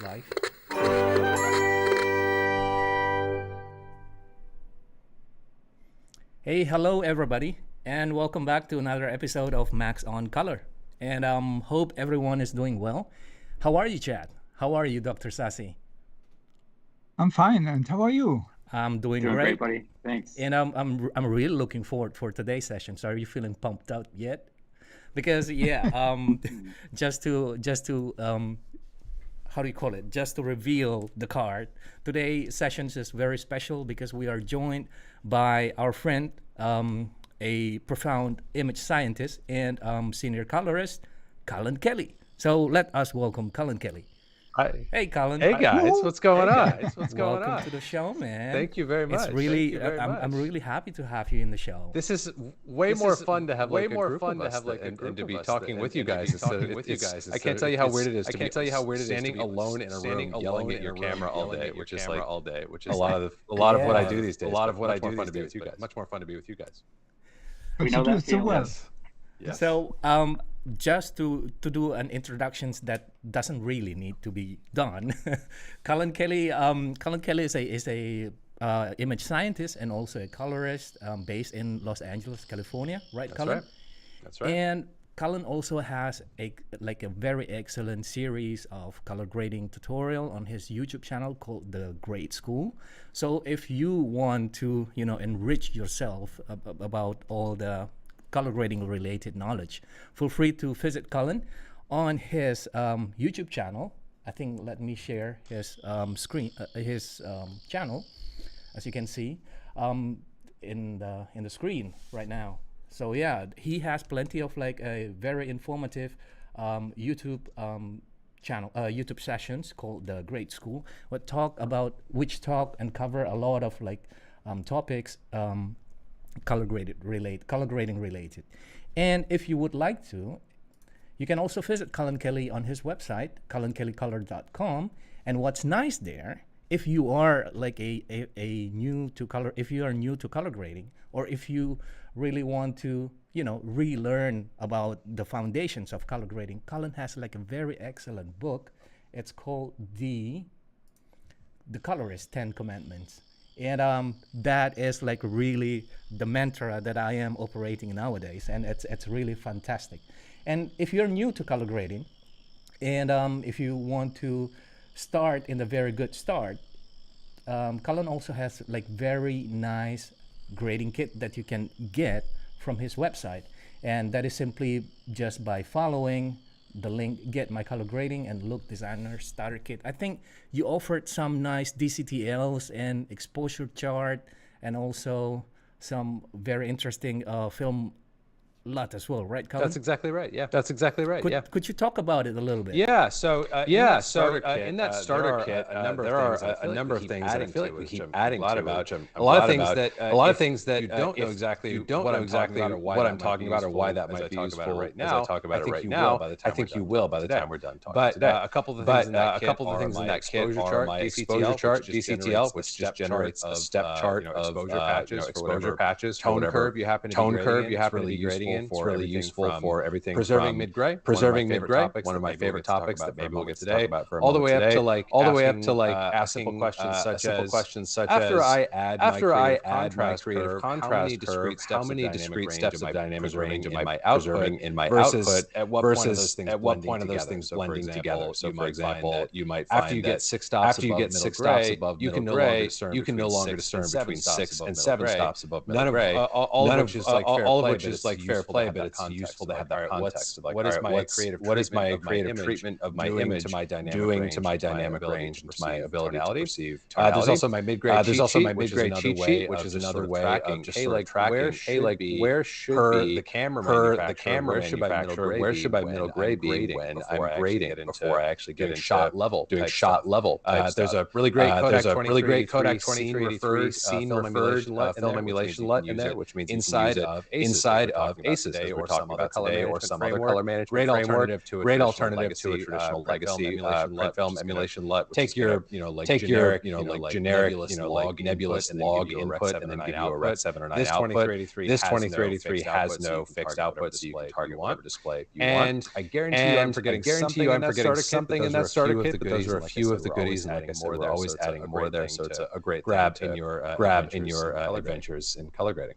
life. Hey, hello everybody, and welcome back to another episode of Max on Color. And hope everyone is doing well. How are you, Chad? How are you, Dr. Sasi? I'm fine, and how are you? I'm doing great, buddy. Thanks. And I'm really looking forward for today's session. So are you feeling pumped out yet? Because just to how do you call it? Just to reveal the card. Today's session is very special because we are joined by our friend, a profound image scientist and senior colorist, Cullen Kelly. So let us welcome Cullen Kelly. Hi. Hey, Cullen. Hey, guys. What's going on? Welcome to the show, man. Thank you very much. It's really, I'm really happy to have you in the show. This is way more fun to have like a group of us and to be talking with you guys. I can't tell you how weird it is to be standing alone in a room yelling at your camera all day, which is like a lot of what I do these days. Much more fun to be with you guys. We know that so well. Yes. So just to do an introductions that doesn't really need to be done. Cullen Kelly is a image scientist and also a colorist based in Los Angeles, California, right, Cullen? That's right. And Cullen also has a very excellent series of color grading tutorial on his YouTube channel called The Grade School. So if you want to, enrich yourself about all the color grading related knowledge, feel free to visit Cullen on his YouTube channel. I think let me share his channel, as you can see in the screen right now. So yeah, he has plenty of like a very informative YouTube channel, YouTube sessions called The Grade School, which talk and cover a lot of like topics color grading related. And if you would like to, you can also visit Cullen Kelly on his website, cullenkellycolor.com. And what's nice there, if you are like if you are new to color grading, or if you really want to, relearn about the foundations of color grading, Cullen has like a very excellent book. It's called The Colorist 10 Commandments. And that is like really the mantra that I am operating nowadays, and it's really fantastic. And if you're new to color grading, and if you want to start in the very good start, Cullen also has like very nice grading kit that you can get from his website, and that is simply just by following the link, Get My Color Grading and Look Designer Starter Kit. I think you offered some nice DCTLs and exposure chart, and also some very interesting film LUT as well, right, Cullen? That's exactly right. Yeah, that's exactly right. Could you talk about it a little bit? Yeah. So in that starter kit, there are a number of things that I feel like we keep adding to it. A lot of things that you don't know exactly what I'm talking about or why that might be useful right now. I think you will by the time we're done talking today. But a couple of the things in that kit are my exposure chart, DCTL, which just generates a step chart of exposure patches. Tone curve you happen to be grading. It's really useful for everything preserving mid-gray, one of my favorite topics that maybe we'll get today, all the way up to like asking questions such as after I add my creative contrast curve, how many discrete steps of dynamic range am I preserving in my output versus at what point of those things blending together. So for example, you might find after you get 6 stops above middle gray, you can no longer discern between 6 and 7 stops above middle gray. All of which is like fair play, but it's useful to have that context. What is my creative treatment of my image doing to my dynamic range and to my ability to perceive tonality? There's also my mid-grade cheat sheet, which is another way of just sort of tracking, where should the camera manufacturer, where should my middle gray be when I'm grading before I actually get into shot level. There's a really great Kodak 23 scene referred film emulation LUT in there, which means inside of ACES today, or some other color today, or some other color management great alternative to a traditional legacy film emulation LUT. Take your generic nebulous log input and then give you a Ret 7 or 9 output. This 2383 has no fixed output, so you can target whatever display you want. And I guarantee you I'm forgetting something in that starter kit, but those are a few of the goodies, and like I said, we're always adding more there, so it's a great grab in your adventures in color grading.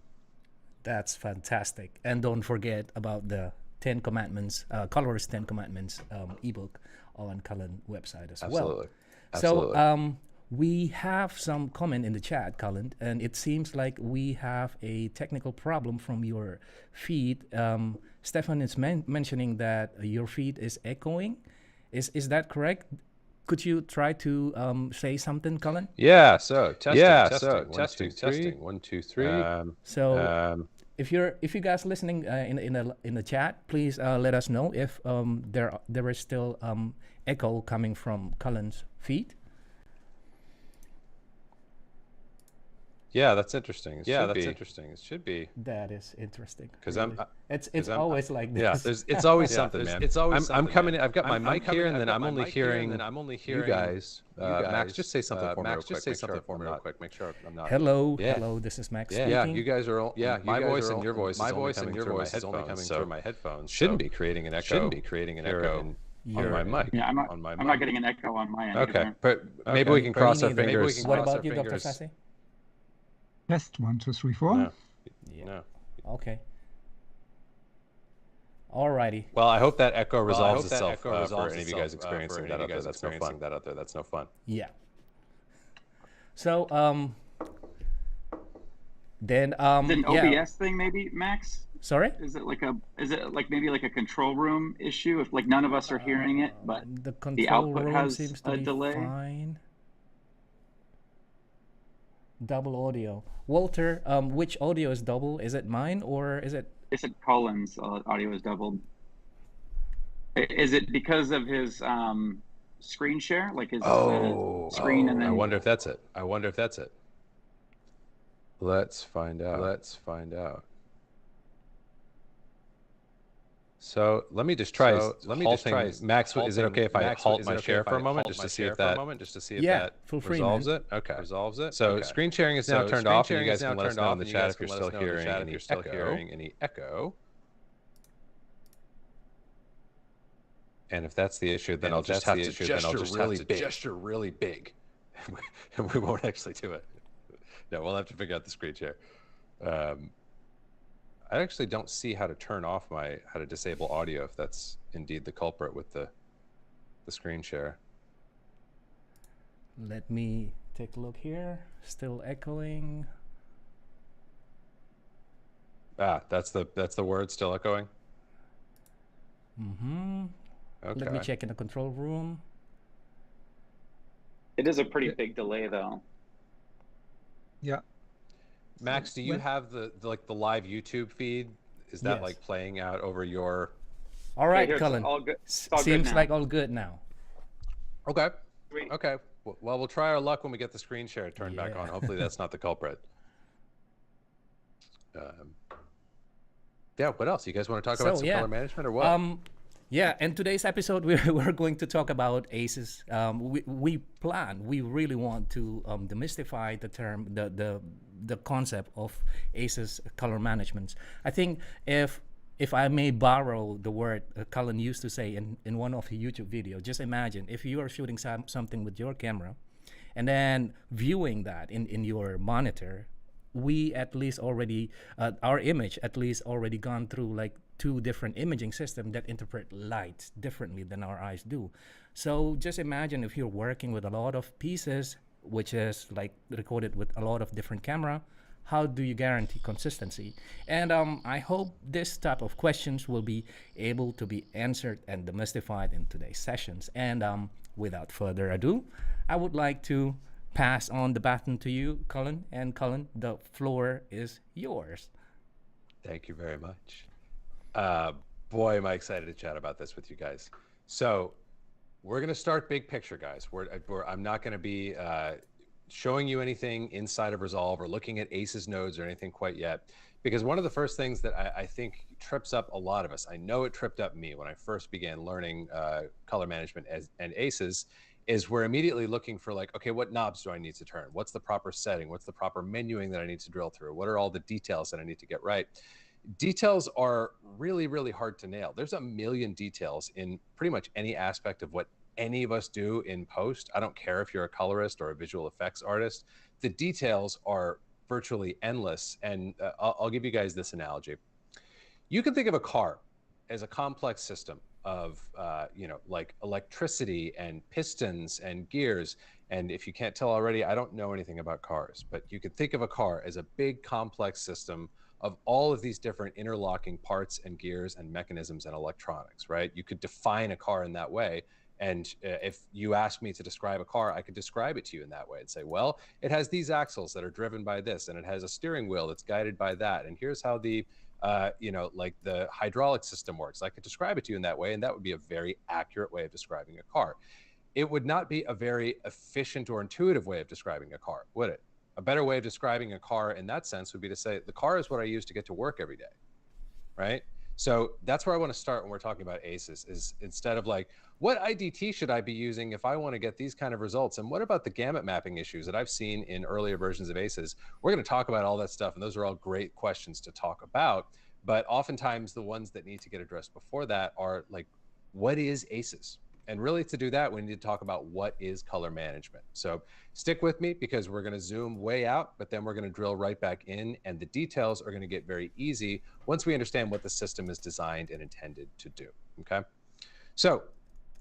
That's fantastic. And don't forget about the 10 Commandments, Colorist 10 Commandments ebook on Cullen website as well. Absolutely. So we have some comment in the chat, Cullen, and it seems like we have a technical problem from your feed. Stefan is mentioning that your feed is echoing. Is that correct? Could you try to say something, Cullen? Yeah. So testing. 1, 2, 3. If you guys listening in the chat, please let us know if there is still echo coming from Cullen's feed. Yeah, that's interesting. It should be. That is interesting. Because really. It's always like this. Yeah, it's always something, man. It's always I'm coming in. I've got my mic here, and then I'm only hearing you guys. Max, just say something for me real quick. Make sure I'm not. Hello. This is Max speaking. Yeah, you guys are all. Yeah, my voice and your voice. My voice and your voice is only coming through my headphones. Shouldn't be creating an echo. On my mic. Yeah, I'm not getting an echo on my end. Okay, but maybe we can cross our fingers. What about you, Dr. Sassy? Test 1, 2, 3, 4. No. Okay. Alrighty. Well, I hope that echo resolves itself for any of you guys experiencing that out there. That's no fun. That's no fun. Yeah. So then is it an OBS thing maybe, Max? Sorry? Is it maybe like a control room issue if like none of us are hearing it, but the output has seems to a be delay? Fine. Double audio. Walter, which audio is double? Is it mine or is it? It's at Cullen's audio is doubled. Is it because of his screen share? Like his screen and then. I wonder if that's it. Let's find out. So let me just try. Max, is it okay if I halt my share for a moment just to see if that resolves it? Okay. So screen sharing is now turned off. You guys can let us know in the chat if you're still hearing any echo. And if that's the issue, then I'll just have to gesture really big, and we won't actually do it. No, we'll have to figure out the screen share. I actually don't see how to how to disable audio if that's indeed the culprit with the screen share. Let me take a look here. Still echoing. That's the word, still echoing? Mm-hmm. Okay. Let me check in the control room. It is a pretty big delay though. Yeah. Max, do you have the live YouTube feed? Is that like playing out over your? All right, Cullen. Seems like all good now. Okay. Sweet. Okay. Well, we'll try our luck when we get the screen share turned back on. Hopefully, that's not the culprit. Yeah. What else? You guys want to talk about some color management or what? Yeah, in today's episode, we're going to talk about ACES. We really want to demystify the term, the concept of ACES color management. I think if I may borrow the word Cullen used to say in one of his YouTube videos, just imagine if you are shooting something with your camera and then viewing that in your monitor, we at least already, our image at least already gone through like 2 different imaging systems that interpret light differently than our eyes do. So just imagine if you're working with a lot of pieces, which is like recorded with a lot of different camera, how do you guarantee consistency? And I hope this type of questions will be able to be answered and demystified in today's sessions. And without further ado, I would like to pass on the baton to you, Cullen. And Cullen, the floor is yours. Thank you very much. Boy, am I excited to chat about this with you guys. So we're going to start big picture, guys. I'm not going to be showing you anything inside of Resolve or looking at ACES nodes or anything quite yet, because one of the first things that I think trips up a lot of us, I know it tripped up me when I first began learning color management and ACES, is we're immediately looking for like, okay, what knobs do I need to turn? What's the proper setting? What's the proper menuing that I need to drill through? What are all the details that I need to get right? Details are really, really hard to nail. There's a million details in pretty much any aspect of what any of us do in post. I don't care if you're a colorist or a visual effects artist. The details are virtually endless. And I'll give you guys this analogy. You can think of a car as a complex system of, like electricity and pistons and gears. And if you can't tell already, I don't know anything about cars, but you could think of a car as a big complex system of all of these different interlocking parts and gears and mechanisms and electronics, right? You could define a car in that way. And if you ask me to describe a car, I could describe it to you in that way and say, well, it has these axles that are driven by this, and it has a steering wheel that's guided by that. And here's how the, like the hydraulic system works. I could describe it to you in that way, and that would be a very accurate way of describing a car. It would not be a very efficient or intuitive way of describing a car, would it? A better way of describing a car in that sense would be to say, the car is what I use to get to work every day, right? So that's where I want to start when we're talking about ACES, is instead of like, what IDT should I be using if I want to get these kind of results? And what about the gamut mapping issues that I've seen in earlier versions of ACES? We're going to talk about all that stuff, and those are all great questions to talk about. But oftentimes the ones that need to get addressed before that are like, what is ACES? And really to do that, we need to talk about what is color management. So stick with me, because we're going to zoom way out, but then we're going to drill right back in, and the details are going to get very easy once we understand what the system is designed and intended to do, okay? So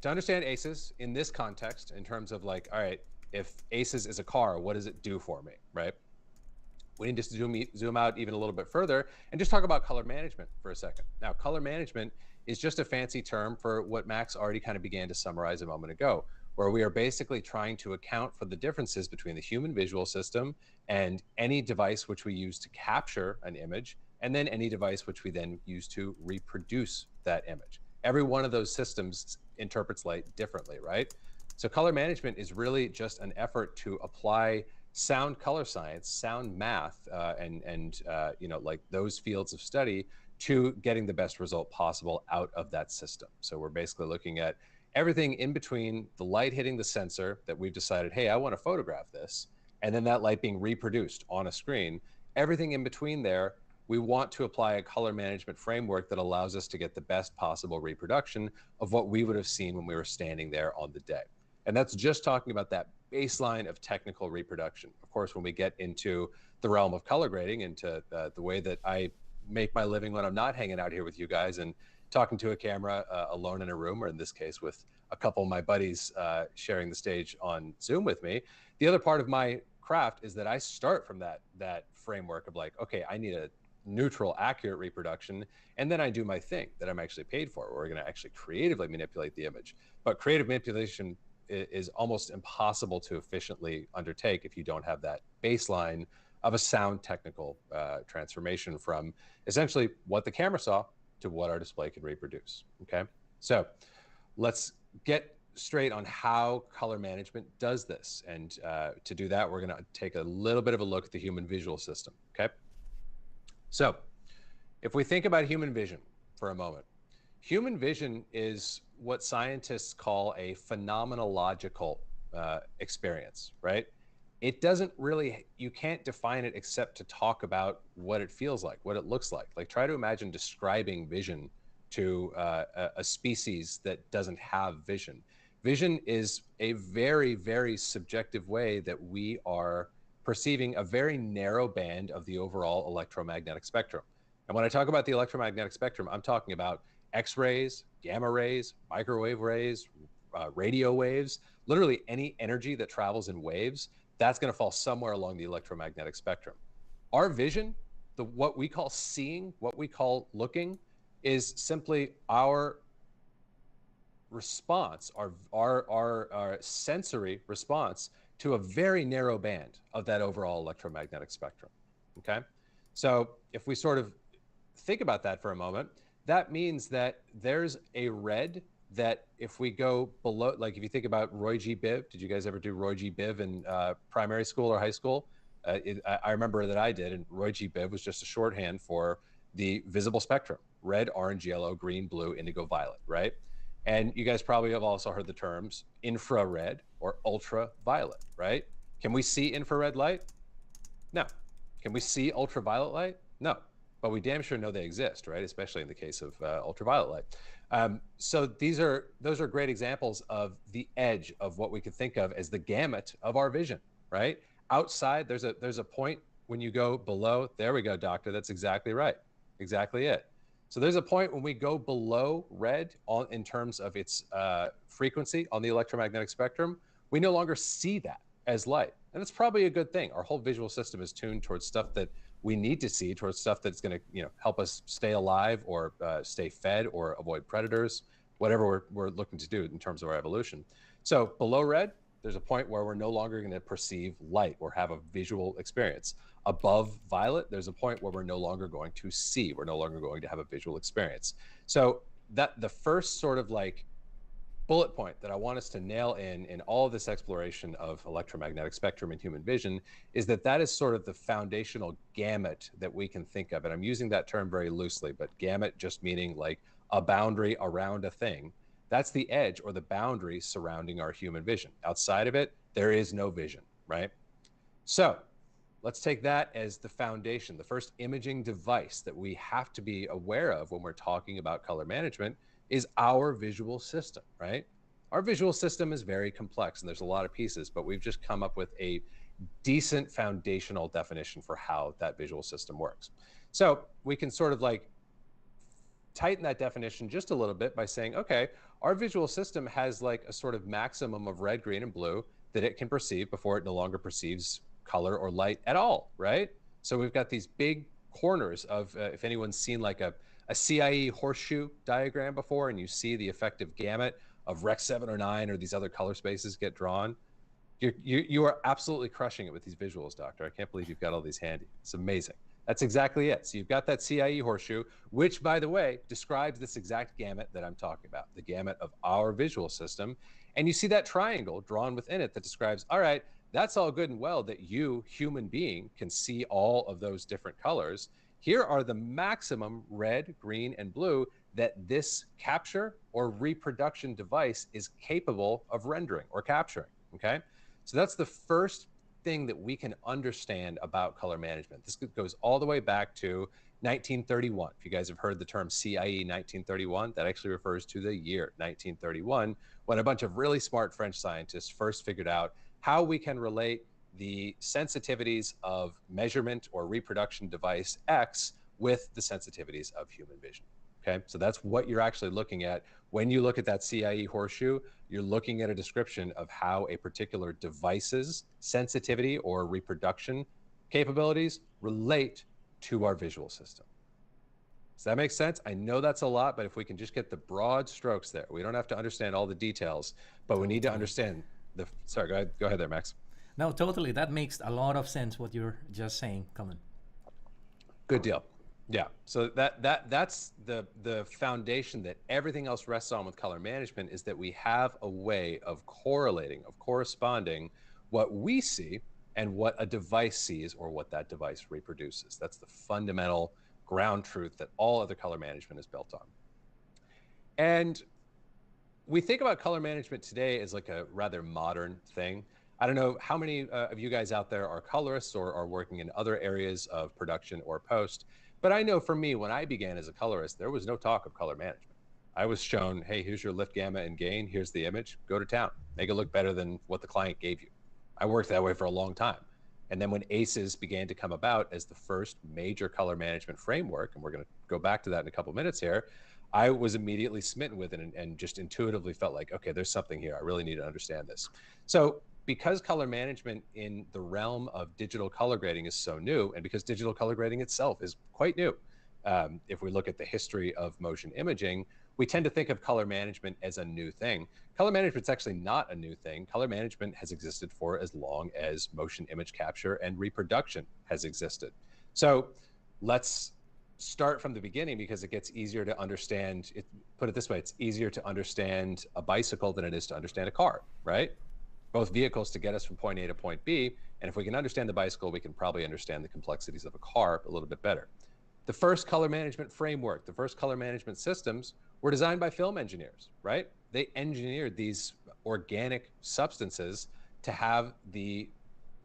to understand ACES in this context, in terms of like, all right, if ACES is a car, what does it do for me, right? We need to zoom out even a little bit further and just talk about color management for a second. Now, color management is just a fancy term for what Max already kind of began to summarize a moment ago, where we are basically trying to account for the differences between the human visual system and any device which we use to capture an image, and then any device which we then use to reproduce that image. Every one of those systems interprets light differently, right? So color management is really just an effort to apply sound color science, sound math, and like those fields of study to getting the best result possible out of that system. So we're basically looking at everything in between the light hitting the sensor that we've decided, hey, I want to photograph this, and then that light being reproduced on a screen. Everything in between there, we want to apply a color management framework that allows us to get the best possible reproduction of what we would have seen when we were standing there on the day. And that's just talking about that baseline of technical reproduction. Of course, when we get into the realm of color grading, into the way that I make my living when I'm not hanging out here with you guys and talking to a camera alone in a room, or in this case with a couple of my buddies sharing the stage on Zoom with me, the other part of my craft is that I start from that framework of like, okay, I need a neutral, accurate reproduction, and then I do my thing that I'm actually paid for. We're going to actually creatively manipulate the image. But creative manipulation is almost impossible to efficiently undertake if you don't have that baseline of a sound technical transformation from essentially what the camera saw to what our display can reproduce, okay? So let's get straight on how color management does this. And to do that, we're gonna take a little bit of a look at the human visual system, okay? So if we think about human vision for a moment, human vision is what scientists call a phenomenological experience, right? It doesn't really, you can't define it except to talk about what it feels like, what it looks like. Like try to imagine describing vision to a species that doesn't have vision. Vision is a very, very subjective way that we are perceiving a very narrow band of the overall electromagnetic spectrum. And when I talk about the electromagnetic spectrum, I'm talking about X-rays, gamma rays, microwave rays, radio waves, literally any energy that travels in waves, that's going to fall somewhere along the electromagnetic spectrum. Our vision, what we call seeing, what we call looking, is simply our response, our sensory response to a very narrow band of that overall electromagnetic spectrum, okay? So if we sort of think about that for a moment, that means that there's a red that if we go below, like if you think about Roy G. Biv, did you guys ever do Roy G. Biv in primary school or high school? I remember that I did, and Roy G. Biv was just a shorthand for the visible spectrum: red, orange, yellow, green, blue, indigo, violet, right? And you guys probably have also heard the terms infrared or ultraviolet, right? Can we see infrared light? No. Can we see ultraviolet light? No. But we damn sure know they exist, right? Especially in the case of ultraviolet light. So those are great examples of the edge of what we could think of as the gamut of our vision, right? Outside, there's a point when you go below. There we go, doctor. That's exactly right. Exactly it. So there's a point when we go below red in terms of its frequency on the electromagnetic spectrum. We no longer see that as light. And it's probably a good thing. Our whole visual system is tuned towards stuff that we need to see, towards stuff that's going to help us stay alive or stay fed or avoid predators, whatever we're looking to do in terms of our evolution. So below red, there's a point where we're no longer going to perceive light or have a visual experience. Above violet, there's a point where we're no longer going to see. We're no longer going to have a visual experience. So that the first sort of like bullet point that I want us to nail in all of this exploration of electromagnetic spectrum and human vision is that is sort of the foundational gamut that we can think of. And I'm using that term very loosely, but gamut just meaning like a boundary around a thing. That's the edge or the boundary surrounding our human vision. Outside of it, there is no vision, right? So let's take that as the foundation. The first imaging device that we have to be aware of when we're talking about color management is our visual system, right? Our visual system is very complex and there's a lot of pieces, but we've just come up with a decent foundational definition for how that visual system works. So we can sort of like tighten that definition just a little bit by saying, okay, our visual system has like a sort of maximum of red, green, and blue that it can perceive before it no longer perceives color or light at all, right? So we've got these big corners of, if anyone's seen like a CIE horseshoe diagram before, and you see the effective gamut of Rec 709 or these other color spaces get drawn, you are absolutely crushing it with these visuals, doctor. I can't believe you've got all these handy. It's amazing. That's exactly it. So you've got that CIE horseshoe, which, by the way, describes this exact gamut that I'm talking about, the gamut of our visual system. And you see that triangle drawn within it that describes, all right, that's all good and well that you, human being, can see all of those different colors. Here are the maximum red, green, and blue that this capture or reproduction device is capable of rendering or capturing, okay? So that's the first thing that we can understand about color management. This goes all the way back to 1931. If you guys have heard the term CIE 1931, that actually refers to the year 1931, when a bunch of really smart French scientists first figured out how we can relate the sensitivities of measurement or reproduction device X with the sensitivities of human vision. Okay, so that's what you're actually looking at. When you look at that CIE horseshoe, you're looking at a description of how a particular device's sensitivity or reproduction capabilities relate to our visual system. Does that make sense? I know that's a lot, but if we can just get the broad strokes there, we don't have to understand all the details, but we need to understand the, sorry, go ahead there, Max. No, totally. That makes a lot of sense what you're just saying, Cullen. Good deal. Yeah. So that's the foundation that everything else rests on with color management, is that we have a way of correlating, of corresponding what we see and what a device sees or what that device reproduces. That's the fundamental ground truth that all other color management is built on. And we think about color management today as like a rather modern thing. I don't know how many of you guys out there are colorists or are working in other areas of production or post, but I know for me, when I began as a colorist, there was no talk of color management. I was shown, hey, here's your lift, gamma, and gain. Here's the image. Go to town. Make it look better than what the client gave you. I worked that way for a long time. And then when ACES began to come about as the first major color management framework, and we're going to go back to that in a couple minutes here, I was immediately smitten with it and just intuitively felt like, okay, there's something here. I really need to understand this. So because color management in the realm of digital color grading is so new, and because digital color grading itself is quite new, if we look at the history of motion imaging, we tend to think of color management as a new thing. Color management's actually not a new thing. Color management has existed for as long as motion image capture and reproduction has existed. So let's start from the beginning because it gets easier to understand it. Put it this way, it's easier to understand a bicycle than it is to understand a car, right? Both vehicles to get us from point A to point B. And if we can understand the bicycle, we can probably understand the complexities of a car a little bit better. The first color management framework, the first color management systems were designed by film engineers, right? They engineered these organic substances to have the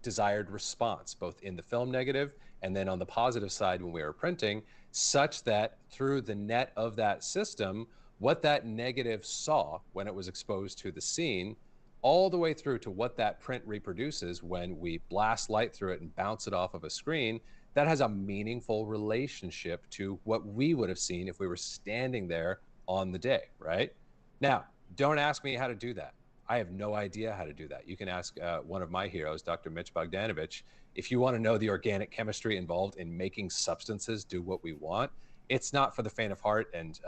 desired response, both in the film negative and then on the positive side when we were printing, such that through the net of that system, what that negative saw when it was exposed to the scene, all the way through to what that print reproduces when we blast light through it and bounce it off of a screen, that has a meaningful relationship to what we would have seen if we were standing there on the day, right? Now, don't ask me how to do that. I have no idea how to do that. You can ask one of my heroes, Dr. Mitch Bogdanovich. If you want to know the organic chemistry involved in making substances do what we want, it's not for the faint of heart. And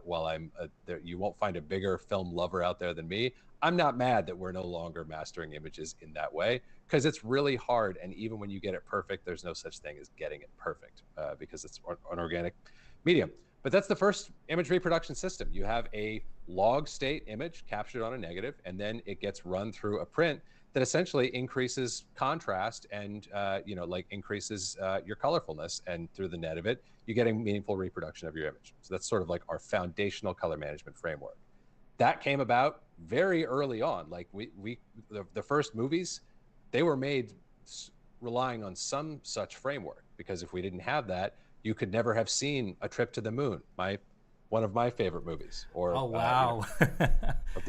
while I'm there, you won't find a bigger film lover out there than me. I'm not mad that we're no longer mastering images in that way, because it's really hard. And even when you get it perfect, there's no such thing as getting it perfect because it's an organic medium. But that's the first image reproduction system. You have a log state image captured on a negative, and then it gets run through a print that essentially increases contrast and increases your colorfulness. And through the net of it, you're getting meaningful reproduction of your image. So that's sort of like our foundational color management framework. That came about very early on. Like the first movies, they were made relying on some such framework, because if we didn't have that, you could never have seen A Trip to the Moon, one of my favorite movies. Or oh wow,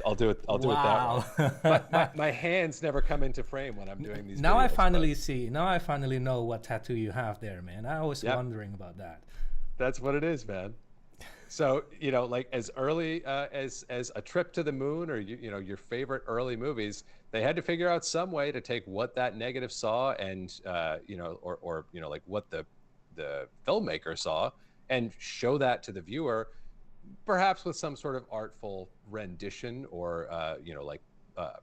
I'll do it that way. But my hands never come into frame when I'm doing these. Now videos, I finally see. Now I finally know what tattoo you have there, man. I was wondering about that. That's what it is, man. So like as early as A Trip to the Moon, or your favorite early movies, they had to figure out some way to take what that negative saw and like what the filmmaker saw and show that to the viewer, perhaps with some sort of artful rendition or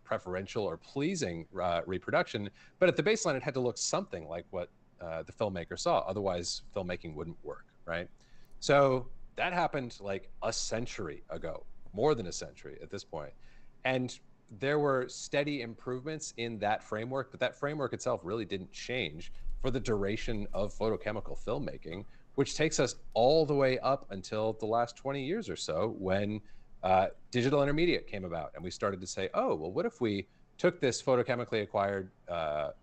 preferential or pleasing reproduction. But at the baseline, it had to look something like what the filmmaker saw. Otherwise, filmmaking wouldn't work, right? So that happened like a century ago, more than a century at this point. And there were steady improvements in that framework, but that framework itself really didn't change for the duration of photochemical filmmaking, which takes us all the way up until the last 20 years or so, when digital intermediate came about. And we started to say, oh, well, what if we took this photochemically acquired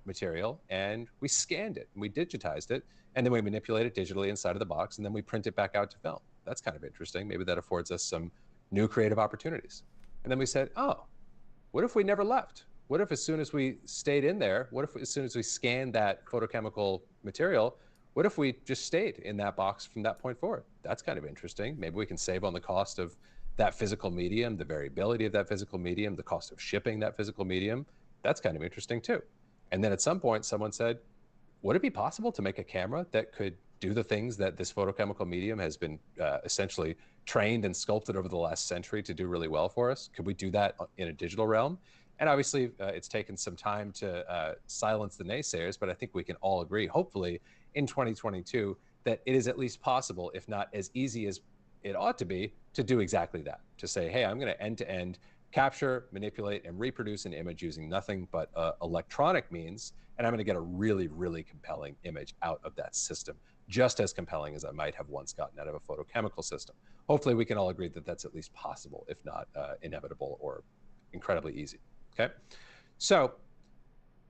material and we scanned it and we digitized it, and then we manipulate it digitally inside of the box, and then we print it back out to film. That's kind of interesting. Maybe that affords us some new creative opportunities. And then we said, oh, what if we never left? What if as soon as we stayed in there, what if as soon as we scanned that photochemical material, what if we just stayed in that box from that point forward? That's kind of interesting. Maybe we can save on the cost of that physical medium, the variability of that physical medium, the cost of shipping that physical medium. That's kind of interesting too. And then at some point, someone said, would it be possible to make a camera that could do the things that this photochemical medium has been essentially trained and sculpted over the last century to do really well for us? Could we do that in a digital realm? And obviously, it's taken some time to silence the naysayers, but I think we can all agree, hopefully, in 2022, that it is at least possible, if not as easy as it ought to be, to do exactly that. To say, hey, I'm going to end-to-end capture, manipulate, and reproduce an image using nothing but electronic means, and I'm going to get a really, really compelling image out of that system, just as compelling as I might have once gotten out of a photochemical system. Hopefully, we can all agree that that's at least possible, if not inevitable or incredibly easy. Okay, so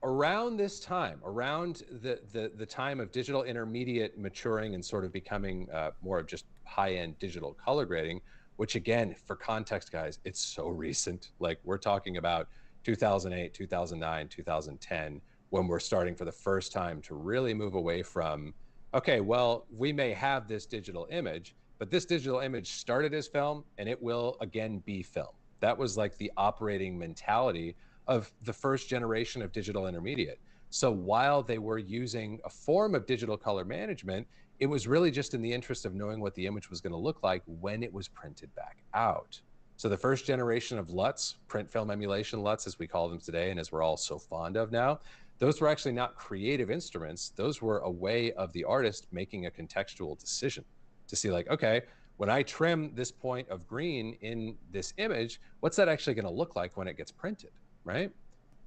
around this time, around the time of digital intermediate maturing and sort of becoming more of just high-end digital color grading, which again, for context, guys, it's so recent. Like we're talking about 2008, 2009, 2010, when we're starting for the first time to really move away from, okay, well, we may have this digital image, but this digital image started as film and it will again be film. That was like the operating mentality of the first generation of digital intermediate. So while they were using a form of digital color management, it was really just in the interest of knowing what the image was going to look like when it was printed back out. So the first generation of LUTs, print film emulation LUTs, as we call them today, and as we're all so fond of now, those were actually not creative instruments. Those were a way of the artist making a contextual decision to see like, okay, when I trim this point of green in this image, what's that actually going to look like when it gets printed, right?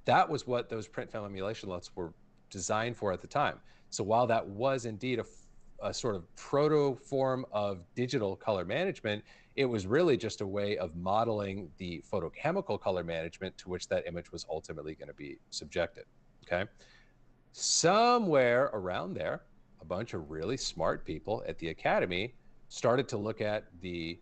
That was what those print film emulation LUTs were designed for at the time. So while that was indeed a sort of proto form of digital color management, it was really just a way of modeling the photochemical color management to which that image was ultimately going to be subjected, okay? Somewhere around there, a bunch of really smart people at the Academy started to look at the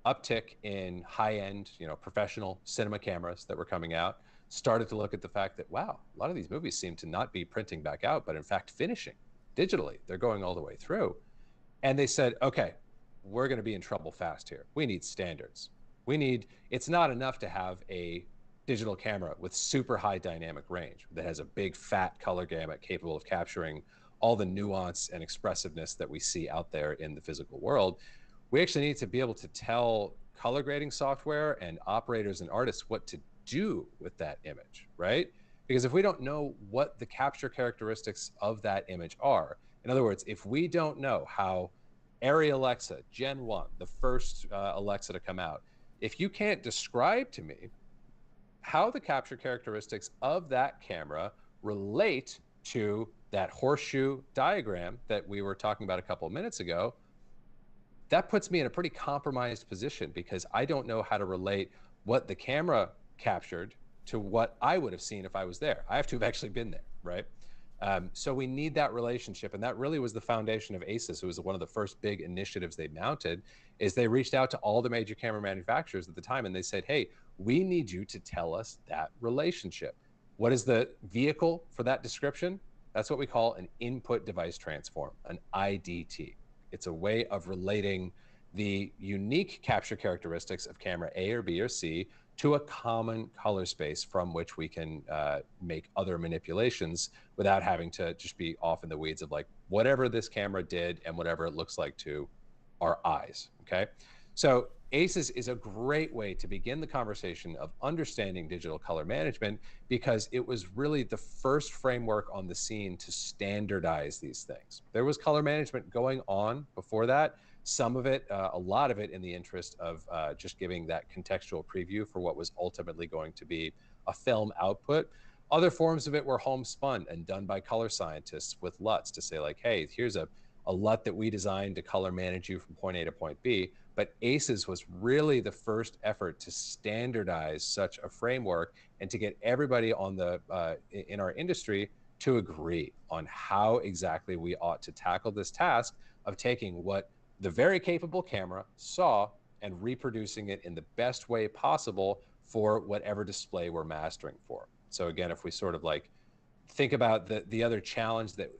uptick in high-end, professional cinema cameras that were coming out, started to look at the fact that, wow, a lot of these movies seem to not be printing back out, but in fact finishing digitally. They're going all the way through. And they said, okay, we're going to be in trouble fast here. We need standards. It's not enough to have a digital camera with super high dynamic range that has a big fat color gamut capable of capturing all the nuance and expressiveness that we see out there in the physical world. We actually need to be able to tell color grading software and operators and artists what to do with that image, right? Because if we don't know what the capture characteristics of that image are, in other words, if we don't know how Arri Alexa Gen 1, the first Alexa to come out, if you can't describe to me how the capture characteristics of that camera relate to that horseshoe diagram that we were talking about a couple of minutes ago, that puts me in a pretty compromised position because I don't know how to relate what the camera captured to what I would have seen if I was there. I have to have actually been there, right? So we need that relationship, and that really was the foundation of ACES. It was one of the first big initiatives they mounted, is they reached out to all the major camera manufacturers at the time, and they said, hey, we need you to tell us that relationship. What is the vehicle for that description? That's what we call an input device transform, an IDT. It's a way of relating the unique capture characteristics of camera A or B or C to a common color space from which we can make other manipulations without having to just be off in the weeds of like whatever this camera did and whatever it looks like to our eyes, okay? So ACES is a great way to begin the conversation of understanding digital color management because it was really the first framework on the scene to standardize these things. There was color management going on before that, some of it, a lot of it in the interest of just giving that contextual preview for what was ultimately going to be a film output. Other forms of it were homespun and done by color scientists with LUTs to say like, hey, here's a LUT that we designed to color manage you from point A to point B. But ACES was really the first effort to standardize such a framework and to get everybody on the in our industry to agree on how exactly we ought to tackle this task of taking what the very capable camera saw and reproducing it in the best way possible for whatever display we're mastering for. So again, if we sort of like think about the other challenge that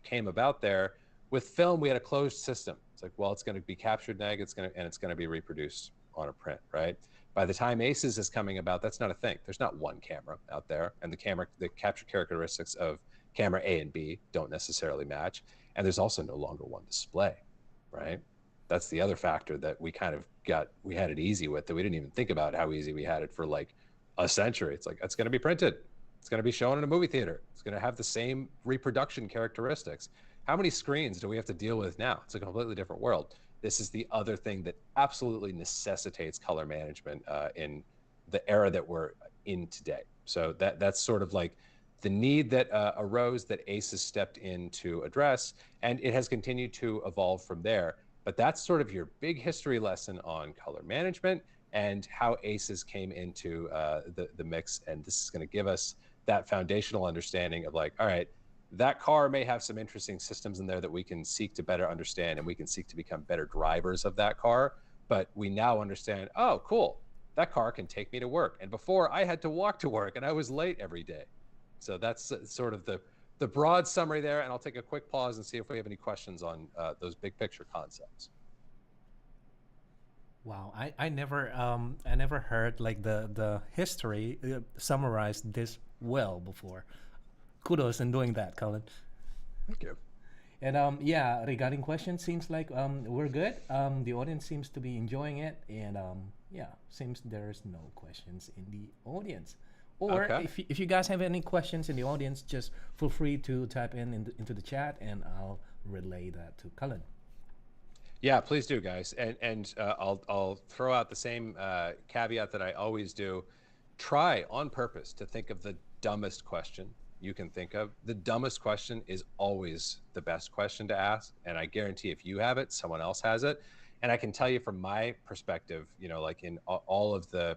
came about there, with film, we had a closed system. It's like, well, it's going to be captured neg, it's going to be reproduced on a print, right? By the time ACES is coming about, that's not a thing. There's not one camera out there, and the capture characteristics of camera A and B don't necessarily match, and there's also no longer one display, right? That's the other factor that we had it easy with, that we didn't even think about how easy we had it for like a century. It's like, it's going to be printed. It's going to be shown in a movie theater. It's going to have the same reproduction characteristics. How many screens do we have to deal with now? It's a completely different world. This is the other thing that absolutely necessitates color management in the era that we're in today. So that's sort of like the need that arose that ACES stepped in to address, and it has continued to evolve from there. But that's sort of your big history lesson on color management and how ACES came into the mix. And this is going to give us that foundational understanding of like, all right, that car may have some interesting systems in there that we can seek to better understand, and we can seek to become better drivers of that car. But we now understand, oh, cool, that car can take me to work. And before, I had to walk to work and I was late every day. So that's sort of the broad summary there. And I'll take a quick pause and see if we have any questions on those big picture concepts. Wow, I never heard like the history summarized this well before. Kudos in doing that, Cullen. Thank you. And yeah, regarding questions, seems like we're good. The audience seems to be enjoying it, and yeah, seems there's no questions in the audience. Or if you guys have any questions in the audience, just feel free to type into the chat, and I'll relay that to Cullen. Yeah, please do, guys. And I'll throw out the same caveat that I always do. Try on purpose to think of the dumbest question you can think of. The dumbest question is always the best question to ask. And I guarantee if you have it, someone else has it. And I can tell you from my perspective, like in all of the,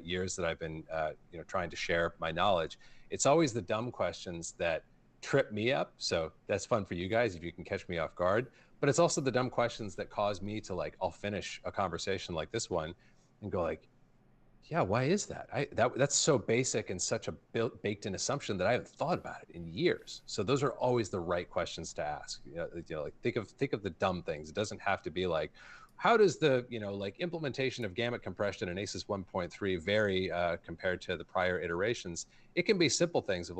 years that I've been, trying to share my knowledge, it's always the dumb questions that trip me up. So that's fun for you guys if you can catch me off guard. But it's also the dumb questions that cause me to I'll finish a conversation like this one and go yeah, why is that? That's so basic and such a baked-in assumption that I haven't thought about it in years. So those are always the right questions to ask. Think of the dumb things. It doesn't have to be how does the implementation of gamut compression in ACES 1.3 vary compared to the prior iterations? It can be simple things of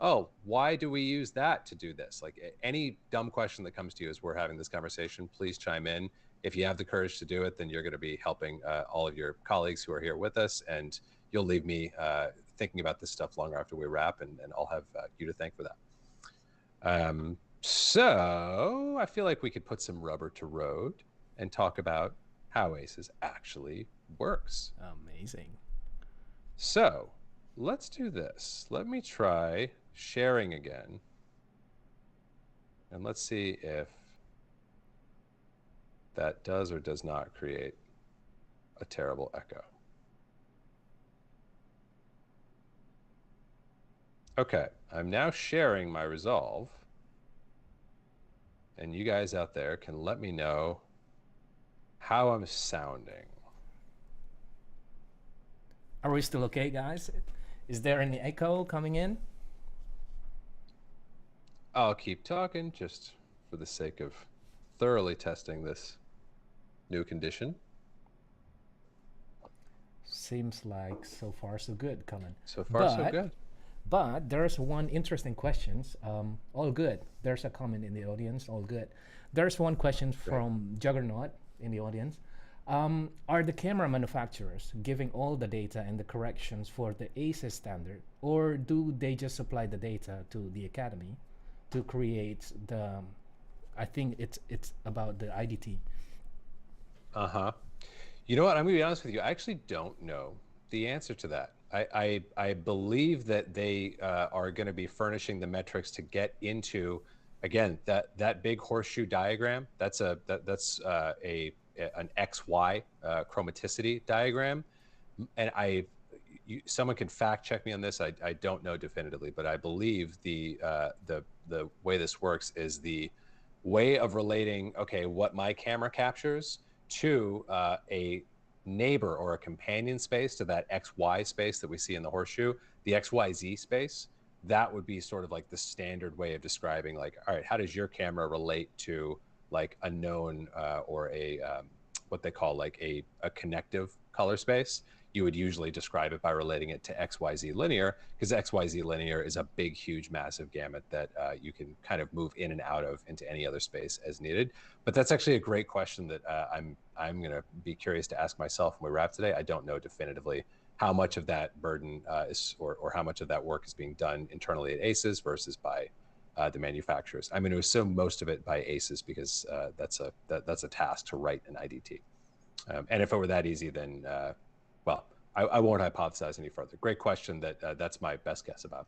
oh, why do we use that to do this? Any dumb question that comes to you as we're having this conversation, please chime in. If you have the courage to do it, then you're going to be helping all of your colleagues who are here with us, and you'll leave me thinking about this stuff longer after we wrap, and I'll have you to thank for that. So I feel like we could put some rubber to road and talk about how ACES actually works. Amazing. So let's do this. Let me try sharing again, and let's see if that does or does not create a terrible echo. Okay, I'm now sharing my resolve, and you guys out there can let me know how I'm sounding. Are we still okay, guys? Is there any echo coming in? I'll keep talking just for the sake of thoroughly testing this new condition. Seems like so far so good, Cullen. So far so good. But there's one interesting question. All good. There's a comment in the audience. All good. There's one question from Juggernaut in the audience. Are the camera manufacturers giving all the data and the corrections for the ACES standard, or do they just supply the data to the Academy to create the? I think it's about the IDT. You know what? I'm going to be honest with you. I actually don't know the answer to that. I believe that they are going to be furnishing the metrics to get into, again, that big horseshoe diagram. That's an XY chromaticity diagram, and someone can fact check me on this. I don't know definitively, but I believe the way this works is the way of relating what my camera captures to a neighbor or a companion space to that XY space that we see in the horseshoe, the XYZ space. That would be sort of the standard way of describing all right, how does your camera relate to a known or a what they call a connective color space. You would usually describe it by relating it to XYZ linear, because XYZ linear is a big, huge, massive gamut that you can kind of move in and out of into any other space as needed. But that's actually a great question that I'm going to be curious to ask myself when we wrap today. I don't know definitively how much of that burden is, or how much of that work is being done internally at ACES versus by the manufacturers. I'm going to assume most of it by ACES, because that's a task to write an IDT. And if it were that easy, then well, I won't hypothesize any further. Great question. That's my best guess about.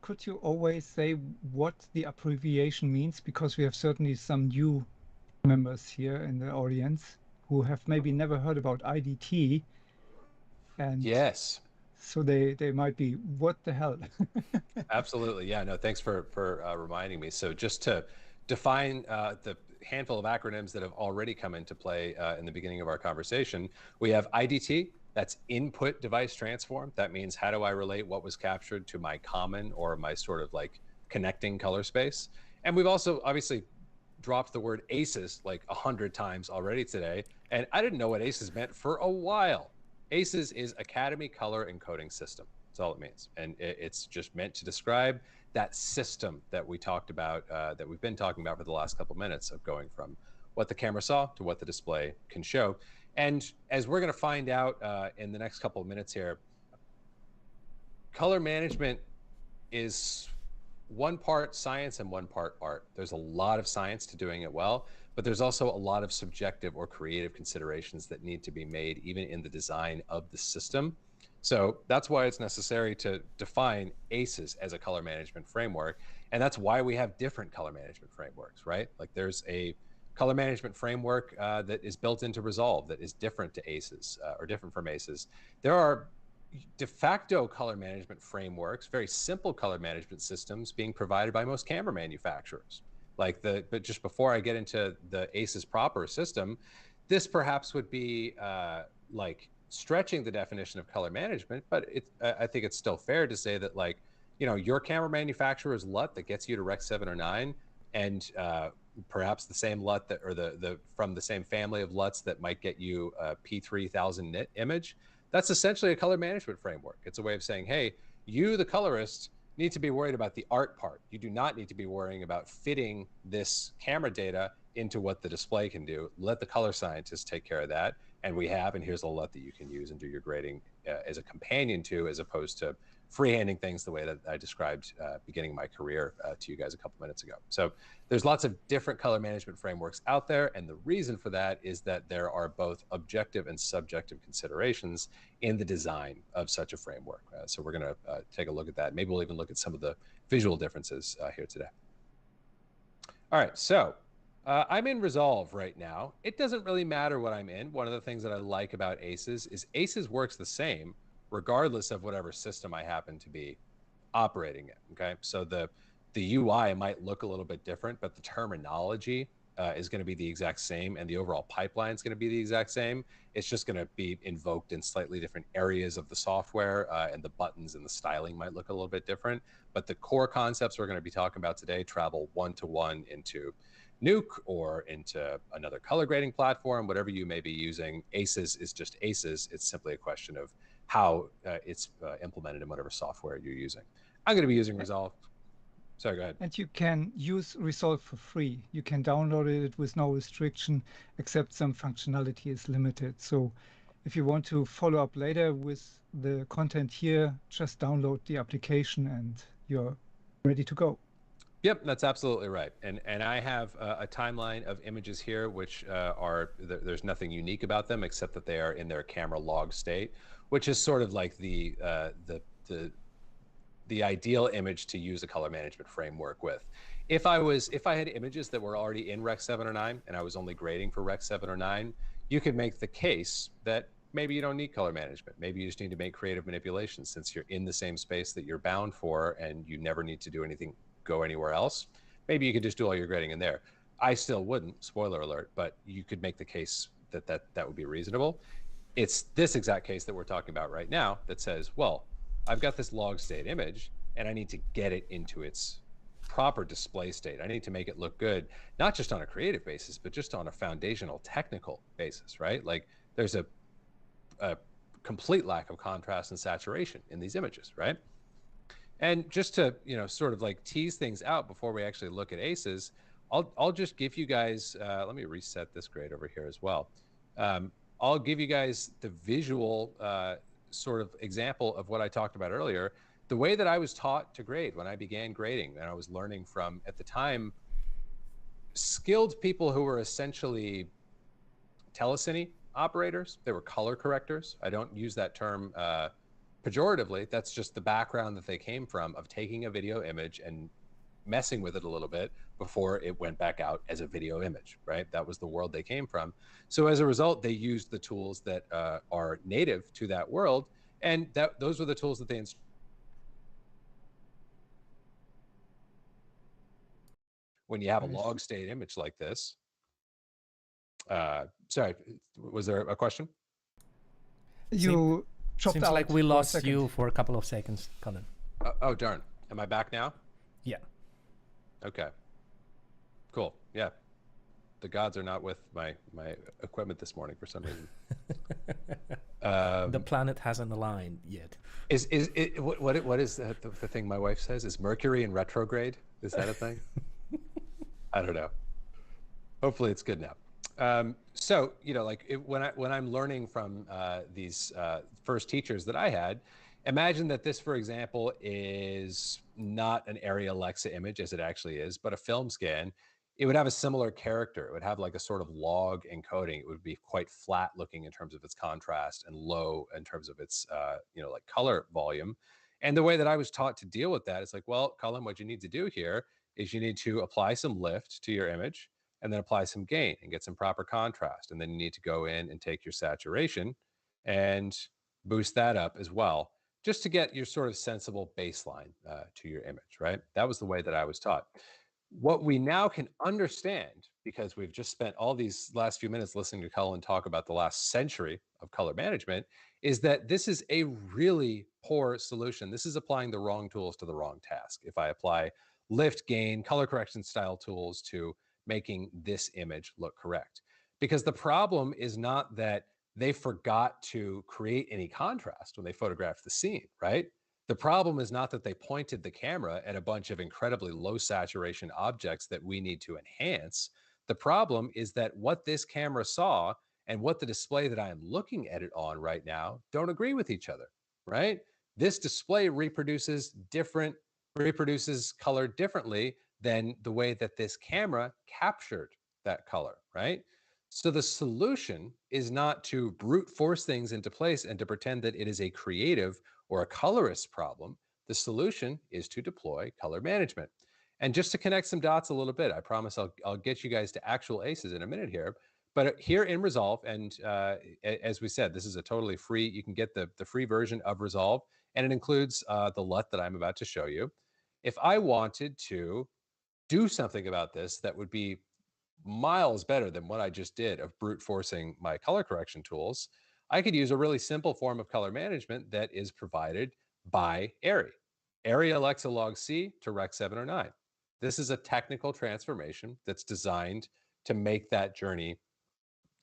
Could you always say what the abbreviation means? Because we have certainly some new members here in the audience who have maybe never heard about IDT. And yes. So they might be, what the hell? Absolutely. Yeah, no, thanks for reminding me. So just to define the handful of acronyms that have already come into play in the beginning of our conversation, we have IDT, that's input device transform. That means how do I relate what was captured to my common or my sort of connecting color space. And we've also obviously dropped the word ACES 100 times already today. And I didn't know what ACES meant for a while. ACES is Academy Color Encoding System. That's all it means. And it's just meant to describe that system that we talked about, that we've been talking about for the last couple minutes, of going from what the camera saw to what the display can show. And as we're going to find out in the next couple of minutes here, color management is one part science and one part art. There's a lot of science to doing it well, but there's also a lot of subjective or creative considerations that need to be made even in the design of the system. So that's why it's necessary to define ACES as a color management framework. And that's why we have different color management frameworks, right? Like there's a color management framework that is built into Resolve that is different to ACES or different from ACES. There are de facto color management frameworks, very simple color management systems being provided by most camera manufacturers. But just before I get into the ACES proper system, this perhaps would be like stretching the definition of color management, but I think it's still fair to say that, like, you know, your camera manufacturer's LUT that gets you to Rec 7 or 9, and perhaps the same LUT that, or the from the same family of LUTs that might get you a P3000 nit image, that's essentially a color management framework. It's a way of saying, hey, you, the colorist, need to be worried about the art part. You do not need to be worrying about fitting this camera data into what the display can do. Let the color scientists take care of that. And we have, and here's a LUT that you can use and do your grading as a companion to, as opposed to freehanding things the way that I described beginning my career to you guys a couple minutes ago. So there's lots of different color management frameworks out there. And the reason for that is that there are both objective and subjective considerations in the design of such a framework. So we're gonna take a look at that. Maybe we'll even look at some of the visual differences here today. All right, so I'm in Resolve right now. It doesn't really matter what I'm in. One of the things that I like about ACES is ACES works the same regardless of whatever system I happen to be operating in, okay? So the UI might look a little bit different, but the terminology is gonna be the exact same, and the overall pipeline is gonna be the exact same. It's just gonna be invoked in slightly different areas of the software, and the buttons and the styling might look a little bit different, but the core concepts we're gonna be talking about today travel one-to-one into Nuke or into another color grading platform, whatever you may be using. ACES is just ACES. It's simply a question of how it's implemented in whatever software you're using. I'm going to be using Resolve. Sorry, go ahead. And you can use Resolve for free. You can download it with no restriction, except some functionality is limited. So if you want to follow up later with the content here, just download the application and you're ready to go. Yep, that's absolutely right. And I have a timeline of images here, which there's nothing unique about them except that they are in their camera log state, which is sort of like the ideal image to use a color management framework with. If I had images that were already in Rec 7 or 9 and I was only grading for Rec 7 or 9, you could make the case that maybe you don't need color management. Maybe you just need to make creative manipulations since you're in the same space that you're bound for and you never need to do anything, go anywhere else. Maybe you could just do all your grading in there. I still wouldn't, spoiler alert, but you could make the case that that would be reasonable. It's this exact case that we're talking about right now that says, well, I've got this log state image and I need to get it into its proper display state. I need to make it look good, not just on a creative basis, but just on a foundational technical basis, right? Like there's a complete lack of contrast and saturation in these images, right? And just to, you know, sort of like tease things out before we actually look at ACES, I'll just give you guys, let me reset this grade over here as well. I'll give you guys the visual sort of example of what I talked about earlier. The way that I was taught to grade when I began grading, and I was learning from, at the time, skilled people who were essentially telecine operators. They were color correctors. I don't use that term pejoratively. That's just the background that they came from, of taking a video image and messing with it a little bit before it went back out as a video image, right? That was the world they came from. So as a result, they used the tools that are native to that world, and those were the tools that they when you have a log state image like this. Sorry, was there a question? You chopped Seems out like we for a lost second. you for a couple of seconds, Cullen. Oh, darn. Am I back now? Yeah. Okay. Cool. Yeah. The gods are not with my equipment this morning for some reason. The planet hasn't aligned yet. Is it what is the thing my wife says? Is Mercury in retrograde? Is that a thing? I don't know. Hopefully it's good now. So, like when I'm learning from these first teachers that I had, imagine that this, for example, is not an Arri Alexa image as it actually is, but a film scan. It would have a similar character. It would have like a sort of log encoding. It would be quite flat looking in terms of its contrast and low in terms of its, like color volume. And the way that I was taught to deal with that is like, well, Cullen, what you need to do here is you need to apply some lift to your image and then apply some gain and get some proper contrast. And then you need to go in and take your saturation and boost that up as well, just to get your sort of sensible baseline to your image, right? That was the way that I was taught. What we now can understand, because we've just spent all these last few minutes listening to Cullen talk about the last century of color management, is that this is a really poor solution. This is applying the wrong tools to the wrong task. If I apply lift, gain, color correction style tools to making this image look correct. Because the problem is not that they forgot to create any contrast when they photographed the scene, right? The problem is not that they pointed the camera at a bunch of incredibly low saturation objects that we need to enhance. The problem is that what this camera saw and what the display that I am looking at it on right now don't agree with each other, right? This display reproduces color differently than the way that this camera captured that color, right? So the solution is not to brute force things into place and to pretend that it is a creative or a colorist problem. The solution is to deploy color management. And just to connect some dots a little bit, I promise I'll get you guys to actual ACES in a minute here. But here in Resolve, and as we said, this is a totally free, you can get the free version of Resolve, and it includes the LUT that I'm about to show you. If I wanted to do something about this that would be miles better than what I just did of brute forcing my color correction tools, I could use a really simple form of color management that is provided by Arri. Arri Alexa log C to Rec 709. This is a technical transformation that's designed to make that journey,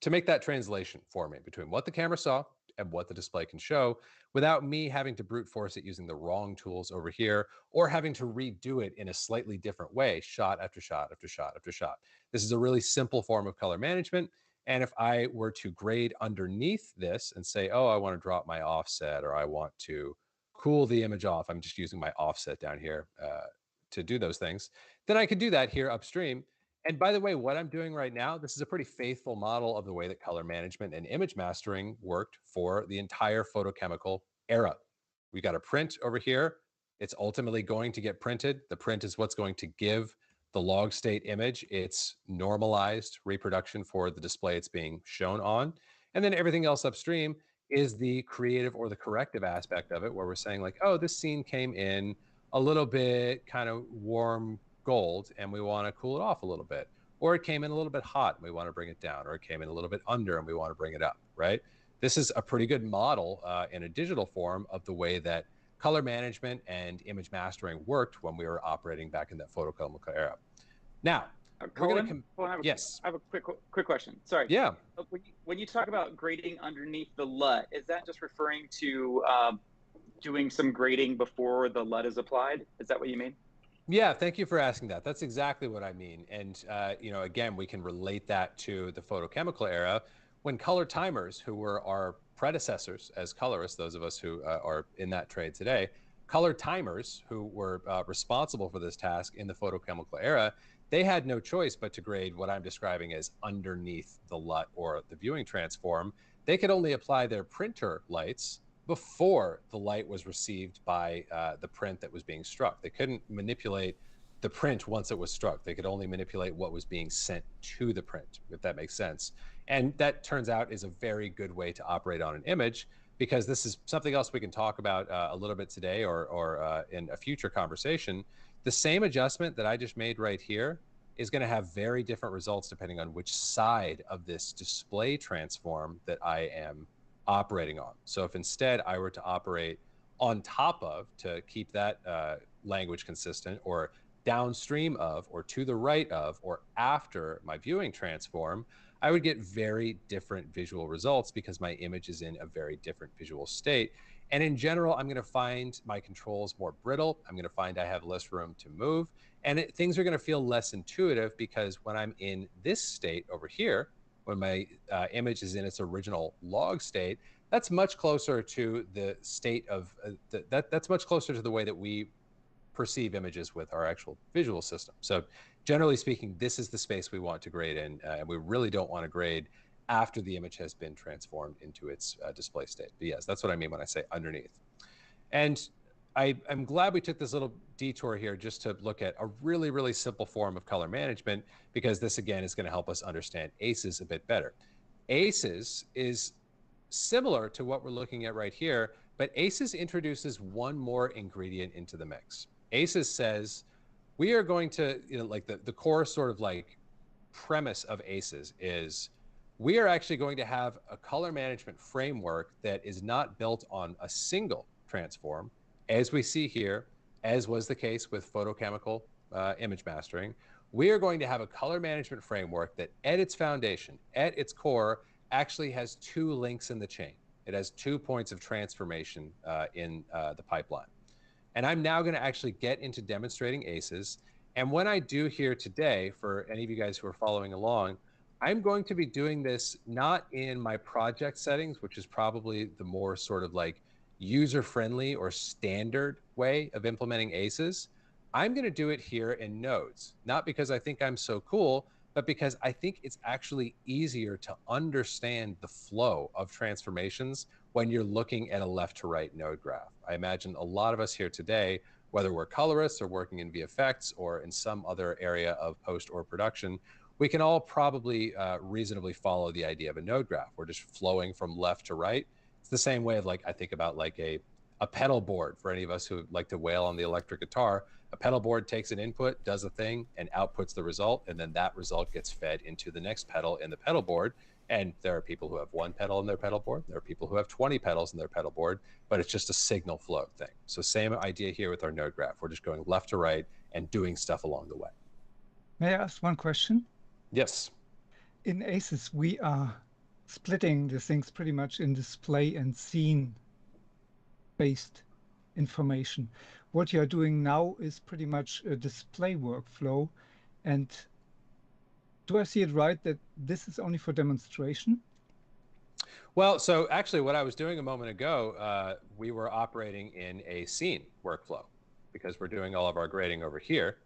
to make that translation for me between what the camera saw and what the display can show without me having to brute force it using the wrong tools over here or having to redo it in a slightly different way, shot after shot after shot after shot. This is a really simple form of color management. And if I were to grade underneath this and say, oh, I want to drop my offset or I want to cool the image off, I'm just using my offset down here to do those things, then I could do that here upstream. And by the way, what I'm doing right now, this is a pretty faithful model of the way that color management and image mastering worked for the entire photochemical era. We got a print over here. It's ultimately going to get printed. The print is what's going to give the log state image its normalized reproduction for the display it's being shown on. And then everything else upstream is the creative or the corrective aspect of it, where we're saying like, oh, this scene came in a little bit kind of warm gold and we want to cool it off a little bit, or it came in a little bit hot and we want to bring it down, or it came in a little bit under and we want to bring it up, right? This is a pretty good model in a digital form of the way that color management and image mastering worked when we were operating back in that photochemical era. Now, Cullen, yes, I have a quick question. Sorry. Yeah. When you talk about grading underneath the LUT, is that just referring to doing some grading before the LUT is applied? Is that what you mean? Yeah, thank you for asking that. That's exactly what I mean. And, again, we can relate that to the photochemical era when color timers, who were our predecessors as colorists, those of us who are in that trade today, color timers who were responsible for this task in the photochemical era, they had no choice but to grade what I'm describing as underneath the LUT or the viewing transform. They could only apply their printer lights before the light was received by the print that was being struck. They couldn't manipulate the print once it was struck. They could only manipulate what was being sent to the print, if that makes sense. And that turns out is a very good way to operate on an image, because this is something else we can talk about a little bit today or in a future conversation. The same adjustment that I just made right here is going to have very different results depending on which side of this display transform that I am operating on. So if instead I were to operate on top of, to keep that language consistent, or downstream of, or to the right of, or after my viewing transform, I would get very different visual results because my image is in a very different visual state. And in general, I'm going to find my controls more brittle. I'm going to find I have less room to move, and things are going to feel less intuitive, because when I'm in this state over here, when my image is in its original log state, that's much closer to the state of that's much closer to the way that we perceive images with our actual visual system. So generally speaking, this is the space we want to grade in, and we really don't want to grade after the image has been transformed into its display state. But yes, that's what I mean when I say underneath. And I'm glad we took this little detour here just to look at a really, really simple form of color management, because this, again, is going to help us understand ACES a bit better. ACES is similar to what we're looking at right here, but ACES introduces one more ingredient into the mix. ACES says we are going to, like the core sort of like premise of ACES is we are actually going to have a color management framework that is not built on a single transform, as we see here, as was the case with photochemical image mastering. We are going to have a color management framework that at its foundation, at its core, actually has two links in the chain. It has 2 points of transformation in the pipeline. And I'm now going to actually get into demonstrating ACES. And when I do here today, for any of you guys who are following along, I'm going to be doing this not in my project settings, which is probably the more sort of like user-friendly or standard way of implementing ACES. I'm going to do it here in nodes, not because I think I'm so cool, but because I think it's actually easier to understand the flow of transformations when you're looking at a left to right node graph. I imagine a lot of us here today, whether we're colorists or working in VFX or in some other area of post or production, we can all probably reasonably follow the idea of a node graph. We're just flowing from left to right. It's the same way of like, I think about like a pedal board for any of us who like to wail on the electric guitar. A pedal board takes an input, does a thing, and outputs the result, and then that result gets fed into the next pedal in the pedal board. And there are people who have one pedal in their pedal board. There are people who have 20 pedals in their pedal board, but it's just a signal flow thing. So same idea here with our node graph. We're just going left to right and doing stuff along the way. May I ask one question? Yes. In ACES, we are splitting the things pretty much in display and scene-based information. What you're doing now is pretty much a display workflow. And do I see it right that this is only for demonstration? Well, so actually what I was doing a moment ago, we were operating in a scene workflow because we're doing all of our grading over here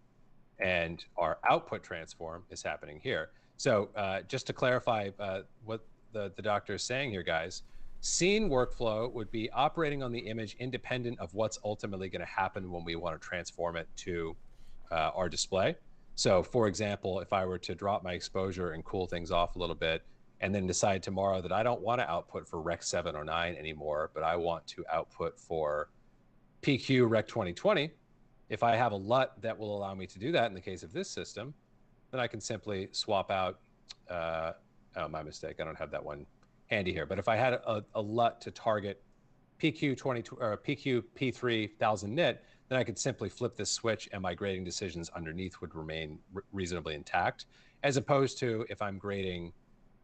and our output transform is happening here. So just to clarify what the doctor is saying here, guys, scene workflow would be operating on the image independent of what's ultimately going to happen when we want to transform it to our display. So for example, if I were to drop my exposure and cool things off a little bit, and then decide tomorrow that I don't want to output for Rec 709 anymore, but I want to output for PQ Rec 2020, if I have a LUT that will allow me to do that in the case of this system, then I can simply swap out, oh, my mistake, I don't have that one handy here, but if I had a LUT to target PQ P3 1000 nit, then I could simply flip this switch and my grading decisions underneath would remain reasonably intact, as opposed to if I'm grading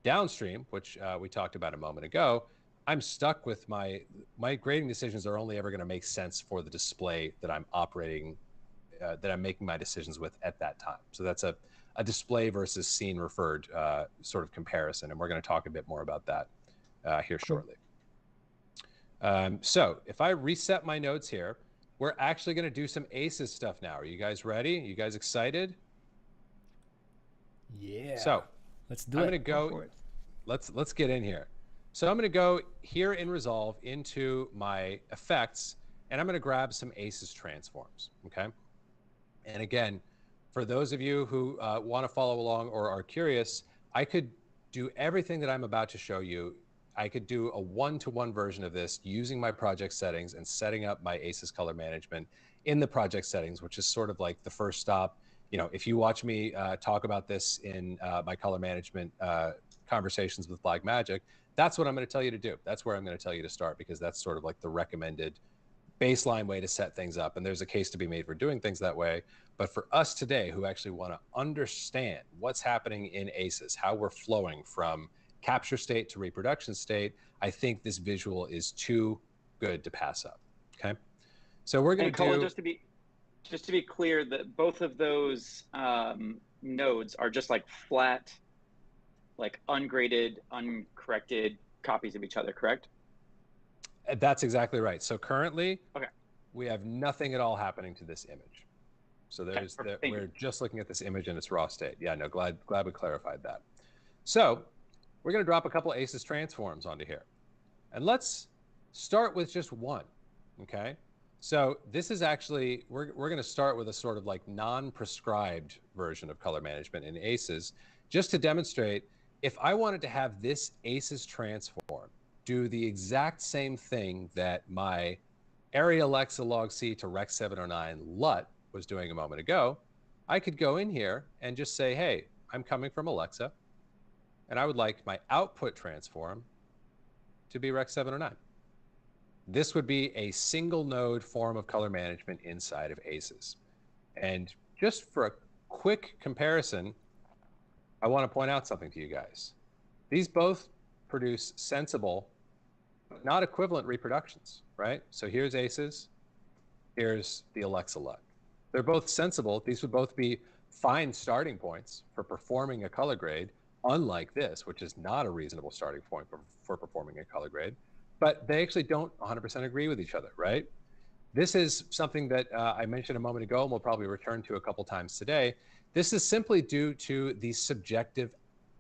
downstream, which we talked about a moment ago, I'm stuck with my grading decisions are only ever going to make sense for the display that I'm operating, that I'm making my decisions with at that time. So that's a display versus scene referred sort of comparison. And we're going to talk a bit more about that here shortly. So if I reset my nodes here, we're actually going to do some ACES stuff now. Are you guys ready? You guys excited? Yeah. So let's do I'm it. going to go, let's get in here. So I'm going to go here in Resolve into my effects, and I'm going to grab some ACES transforms, okay? And again, for those of you who want to follow along or are curious, I could do everything that I'm about to show you. I could do a one-to-one version of this using my project settings and setting up my ACES color management in the project settings, which is sort of like the first stop. You know, if you watch me talk about this in my color management conversations with Blackmagic, that's what I'm going to tell you to do. That's where I'm going to tell you to start, because that's sort of like the recommended baseline way to set things up. And there's a case to be made for doing things that way. But for us today, who actually want to understand what's happening in ACES, how we're flowing from capture state to reproduction state, I think this visual is too good to pass up. Okay, so we're going to do. Just to be clear, that both of those nodes are just like flat, like ungraded, uncorrected copies of each other, correct? That's exactly right. So currently, okay, we have nothing at all happening to this image. So there's we're just looking at this image in its raw state. Yeah, no, glad we clarified that. So we're going to drop a couple ACES transforms onto here. And let's start with just one, okay? So this is actually, we're going to start with a sort of like non-prescribed version of color management in ACES, just to demonstrate if I wanted to have this ACES transform do the exact same thing that my Arri Alexa log C to Rec. 709 LUT was doing a moment ago, I could go in here and just say, hey, I'm coming from Alexa, and I would like my output transform to be Rec. 709. This would be a single node form of color management inside of ACES. And just for a quick comparison, I want to point out something to you guys. These both produce sensible, but not equivalent reproductions, right? So here's ACES, here's the Alexa LUT. They're both sensible. These would both be fine starting points for performing a color grade, unlike this, which is not a reasonable starting point for performing a color grade. But they actually don't 100% agree with each other, right? This is something that I mentioned a moment ago, and we'll probably return to a couple times today. This is simply due to the subjective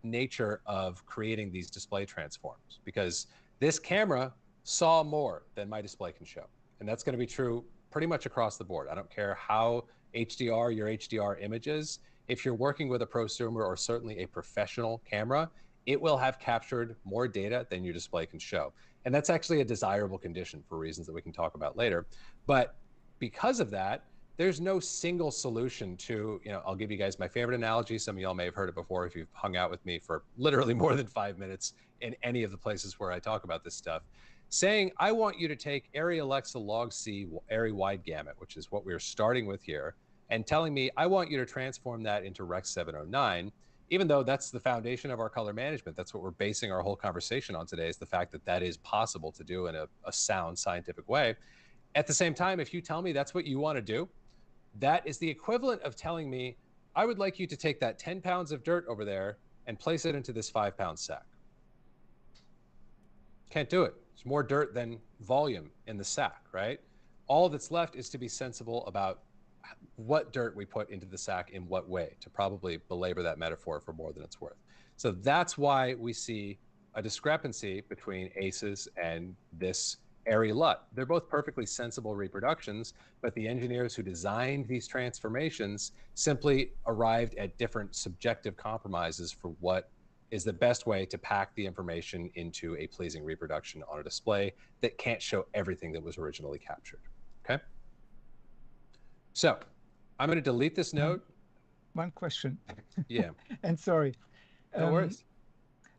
nature of creating these display transforms, because this camera saw more than my display can show. And that's going to be true pretty much across the board. I don't care how HDR your HDR image is. If you're working with a prosumer or certainly a professional camera, it will have captured more data than your display can show. And that's actually a desirable condition for reasons that we can talk about later. But because of that, there's no single solution to, I'll give you guys my favorite analogy. Some of y'all may have heard it before if you've hung out with me for literally more than 5 minutes in any of the places where I talk about this stuff. Saying, I want you to take Arri Alexa log C, Arri wide gamut, which is what we're starting with here, and telling me, I want you to transform that into Rec. 709, even though that's the foundation of our color management. That's what we're basing our whole conversation on today, is the fact that that is possible to do in a sound, scientific way. At the same time, if you tell me that's what you want to do, that is the equivalent of telling me, I would like you to take that 10 pounds of dirt over there and place it into this 5-pound sack. Can't do it. There's more dirt than volume in the sack, right? All that's left is to be sensible about what dirt we put into the sack in what way, to probably belabor that metaphor for more than it's worth. So that's why we see a discrepancy between ACES and this Arri LUT. They're both perfectly sensible reproductions, but the engineers who designed these transformations simply arrived at different subjective compromises for what is the best way to pack the information into a pleasing reproduction on a display that can't show everything that was originally captured, okay? So I'm going to delete this node. One question. Yeah. And sorry. No worries.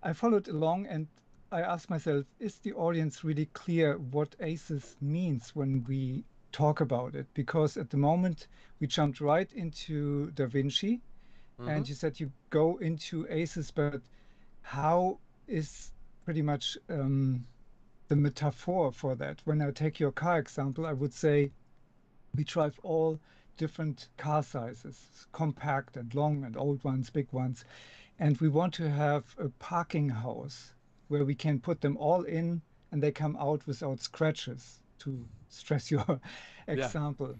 I followed along and I asked myself, is the audience really clear what ACES means when we talk about it? Because at the moment we jumped right into DaVinci, and you said you go into ACES, but how is pretty much the metaphor for that? When I take your car example, I would say we drive all different car sizes, compact and long and old ones, big ones. And we want to have a parking house where we can put them all in and they come out without scratches, to stress your example. Yeah.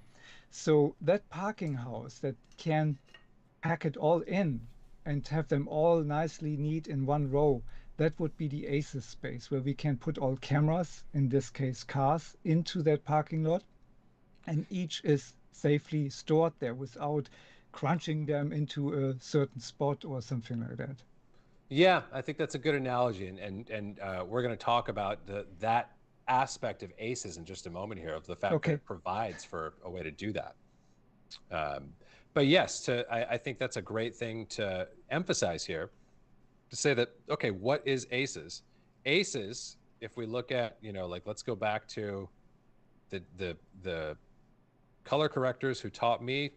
So that parking house that can pack it all in and have them all nicely neat in one row, that would be the ACES space where we can put all cameras, in this case cars, into that parking lot. And each is safely stored there without crunching them into a certain spot or something like that. Yeah, I think that's a good analogy. And we're going to talk about that aspect of ACES in just a moment here, of the fact that it provides for a way to do that. But yes, I think that's a great thing to emphasize here, to say that, okay, what is ACES? ACES, if we look at, let's go back to the color correctors who taught me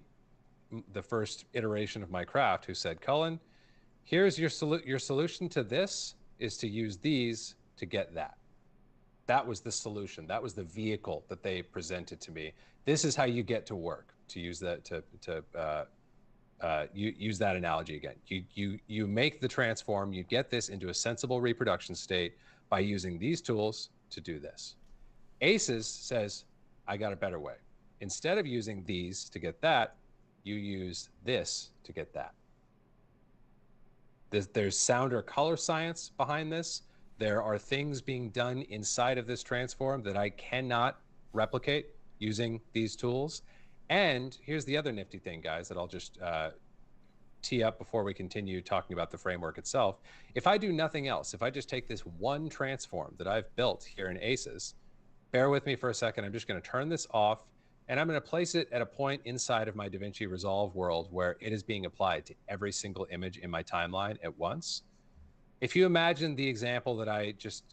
the first iteration of my craft, who said, Cullen, here's your solution to this is to use these to get that. That was the solution. That was the vehicle that they presented to me. This is how you get to work, to use that to use that analogy again. You make the transform, you get this into a sensible reproduction state by using these tools to do this. ACES says, I got a better way. Instead of using these to get that, you use this to get that. There's sound or color science behind this. There are things being done inside of this transform that I cannot replicate using these tools. And here's the other nifty thing, guys, that I'll just tee up before we continue talking about the framework itself. If I do nothing else, if I just take this one transform that I've built here in ACES, bear with me for a second, I'm just going to turn this off, and I'm going to place it at a point inside of my DaVinci Resolve world where it is being applied to every single image in my timeline at once. If you imagine the example that I just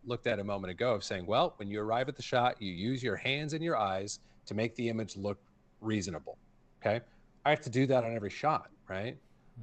looked at a moment ago of saying, well, when you arrive at the shot, you use your hands and your eyes to make the image look reasonable, okay? I have to do that on every shot, right?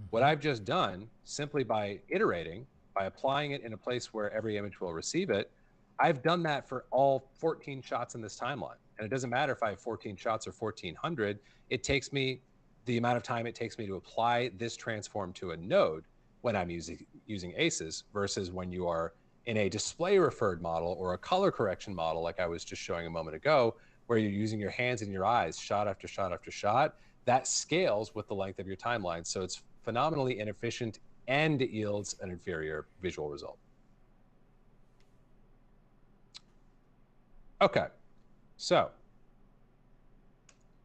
What I've just done, simply by iterating, by applying it in a place where every image will receive it, I've done that for all 14 shots in this timeline. And it doesn't matter if I have 14 shots or 1400, it takes me the amount of time it takes me to apply this transform to a node when I'm using ACES versus when you are in a display referred model or a color correction model like I was just showing a moment ago, where you're using your hands and your eyes shot after shot after shot. That scales with the length of your timeline. So it's phenomenally inefficient and it yields an inferior visual result. Okay, so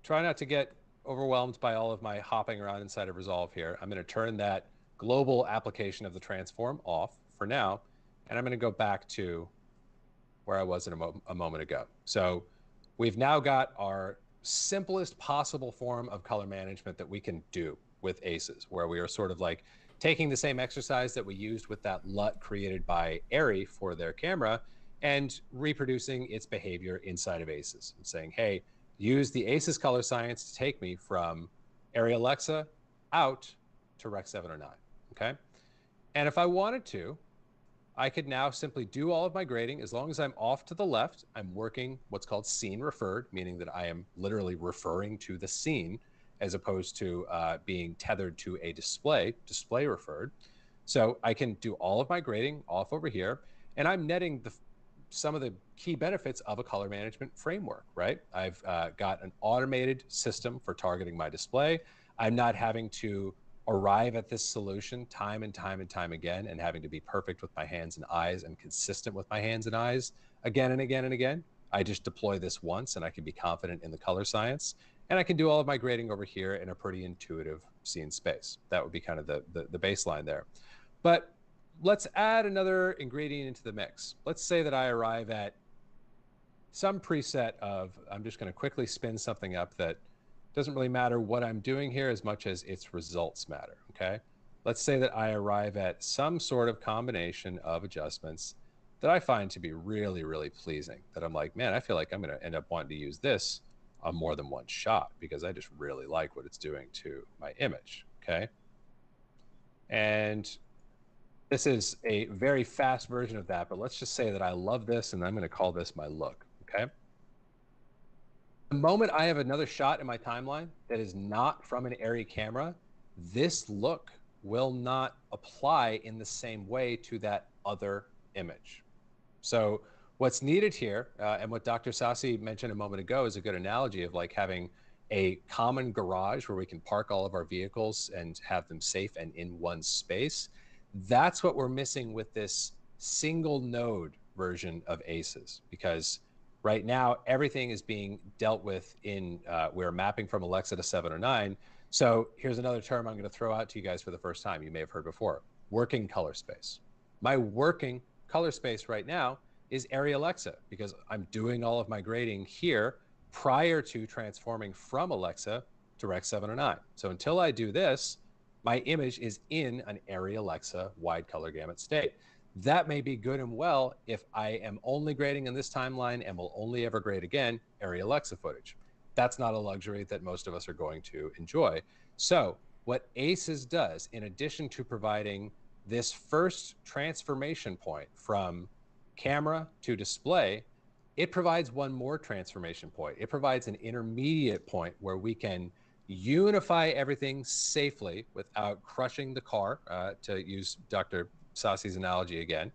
try not to get overwhelmed by all of my hopping around inside of Resolve here. I'm going to turn that global application of the transform off for now, and I'm going to go back to where I was a moment ago. So we've now got our simplest possible form of color management that we can do with ACES, where we are sort of like taking the same exercise that we used with that LUT created by Arri for their camera and reproducing its behavior inside of ACES and saying, hey, use the ACES color science to take me from Arri Alexa out to Rec. 709, okay? And if I wanted to, I could now simply do all of my grading. As long as I'm off to the left, I'm working what's called scene referred, meaning that I am literally referring to the scene as opposed to being tethered to a display referred. So I can do all of my grading off over here, and I'm netting some of the key benefits of a color management framework, right? I've got an automated system for targeting my display. I'm not having to arrive at this solution time and time and time again and having to be perfect with my hands and eyes and consistent with my hands and eyes again and again and again. I just deploy this once and I can be confident in the color science, and I can do all of my grading over here in a pretty intuitive scene space. That would be kind of the baseline there. But let's add another ingredient into the mix. Let's say that I arrive at some preset of, I'm just going to quickly spin something up that doesn't really matter what I'm doing here as much as its results matter, okay? Let's say that I arrive at some sort of combination of adjustments that I find to be really, really pleasing, that I'm like, man, I feel like I'm going to end up wanting to use this on more than one shot because I just really like what it's doing to my image, okay? And this is a very fast version of that, but let's just say that I love this and I'm going to call this my look, okay? The moment I have another shot in my timeline that is not from an Arri camera, this look will not apply in the same way to that other image. So what's needed here, and what Dr. Sassi mentioned a moment ago, is a good analogy of like having a common garage where we can park all of our vehicles and have them safe and in one space. That's what we're missing with this single node version of ACES, because right now everything is being dealt with in, we're mapping from Alexa to 709. So here's another term I'm going to throw out to you guys for the first time. You may have heard before: working color space. My working color space right now is Arri Alexa, because I'm doing all of my grading here prior to transforming from Alexa to Rec. 709. So until I do this, my image is in an Arri Alexa wide color gamut state. That may be good and well if I am only grading in this timeline and will only ever grade again Arri Alexa footage. That's not a luxury that most of us are going to enjoy. So what ACES does, in addition to providing this first transformation point from camera to display, it provides one more transformation point. It provides an intermediate point where we can unify everything safely without crushing the car, to use Dr. Sasi's analogy again,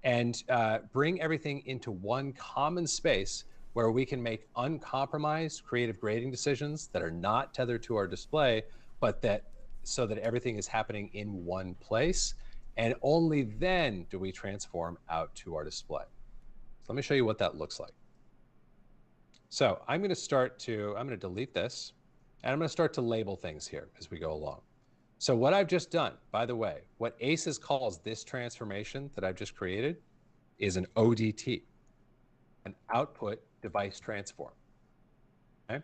and bring everything into one common space where we can make uncompromised creative grading decisions that are not tethered to our display, but so that everything is happening in one place. And only then do we transform out to our display. So let me show you what that looks like. So I'm going to delete this, and I'm going to start to label things here as we go along. So what I've just done, by the way, what ACES calls this transformation that I've just created is an ODT, an output device transform. Okay?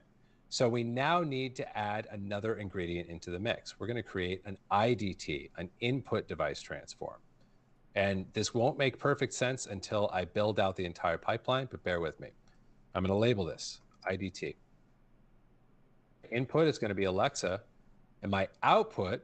So we now need to add another ingredient into the mix. We're going to create an IDT, an input device transform. And this won't make perfect sense until I build out the entire pipeline, but bear with me. I'm going to label this IDT. Input is going to be Alexa, and my output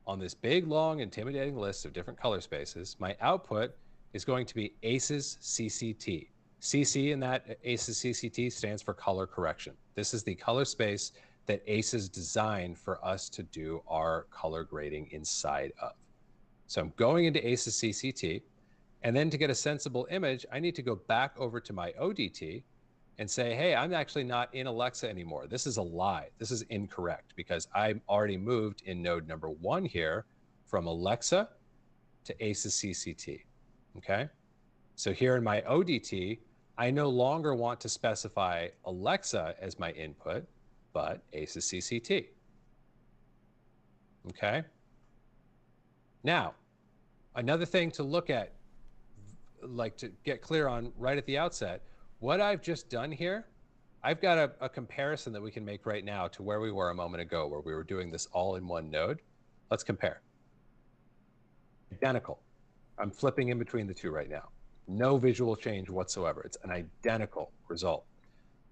on this big, long, intimidating list of different color spaces, my output is going to be ACEScct. CC in that ACEScct stands for color correction. This is the color space that ACES designed for us to do our color grading inside of. So I'm going into ACEScct, and then to get a sensible image, I need to go back over to my ODT and say, hey, I'm actually not in Alexa anymore. This is a lie. This is incorrect because I'm already moved in node number 1 here from Alexa to ACEScct, okay? So here in my ODT, I no longer want to specify Alexa as my input, but ACEScct, okay? Now, another thing to look at, like to get clear on right at the outset, what I've just done here, I've got a comparison that we can make right now to where we were a moment ago, where we were doing this all in one node. Let's compare. Identical. I'm flipping in between the two right now. No visual change whatsoever. It's an identical result.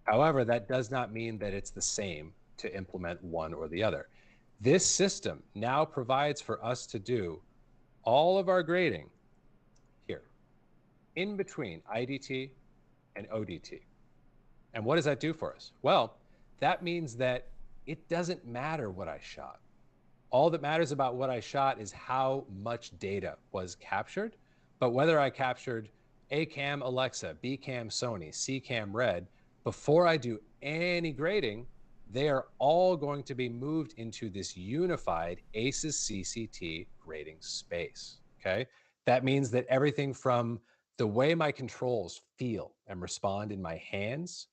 However, that does not mean that it's the same to implement one or the other. This system now provides for us to do all of our grading here, in between IDT and ODT. And what does that do for us? Well, that means that it doesn't matter what I shot. All that matters about what I shot is how much data was captured, but whether I captured A cam Alexa, B cam Sony, C cam Red, before I do any grading, they are all going to be moved into this unified ACEScct grading space, okay? That means that everything from the way my controls feel and respond in my hands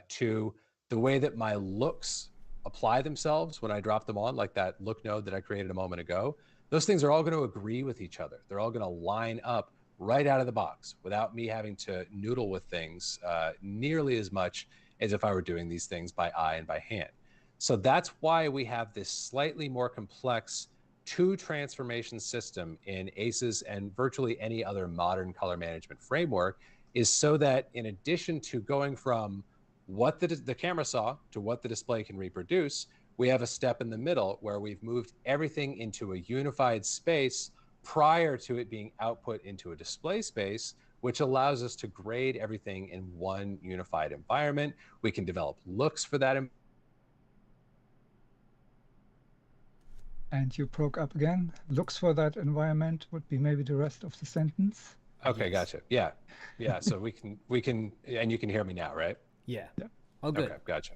to the way that my looks apply themselves when I drop them on, like that look node that I created a moment ago, those things are all going to agree with each other. They're all going to line up right out of the box without me having to noodle with things nearly as much as if I were doing these things by eye and by hand. So that's why we have this slightly more complex two-transformation system in ACES and virtually any other modern color management framework, is so that in addition to going from what the camera saw to what the display can reproduce, we have a step in the middle where we've moved everything into a unified space prior to it being output into a display space, which allows us to grade everything in one unified environment. We can develop looks for that. And you broke up again. Looks for that environment would be maybe the rest of the sentence. Okay, gotcha. Yeah. So we can, and you can hear me now, right? Yeah. Oh, good. Okay, gotcha.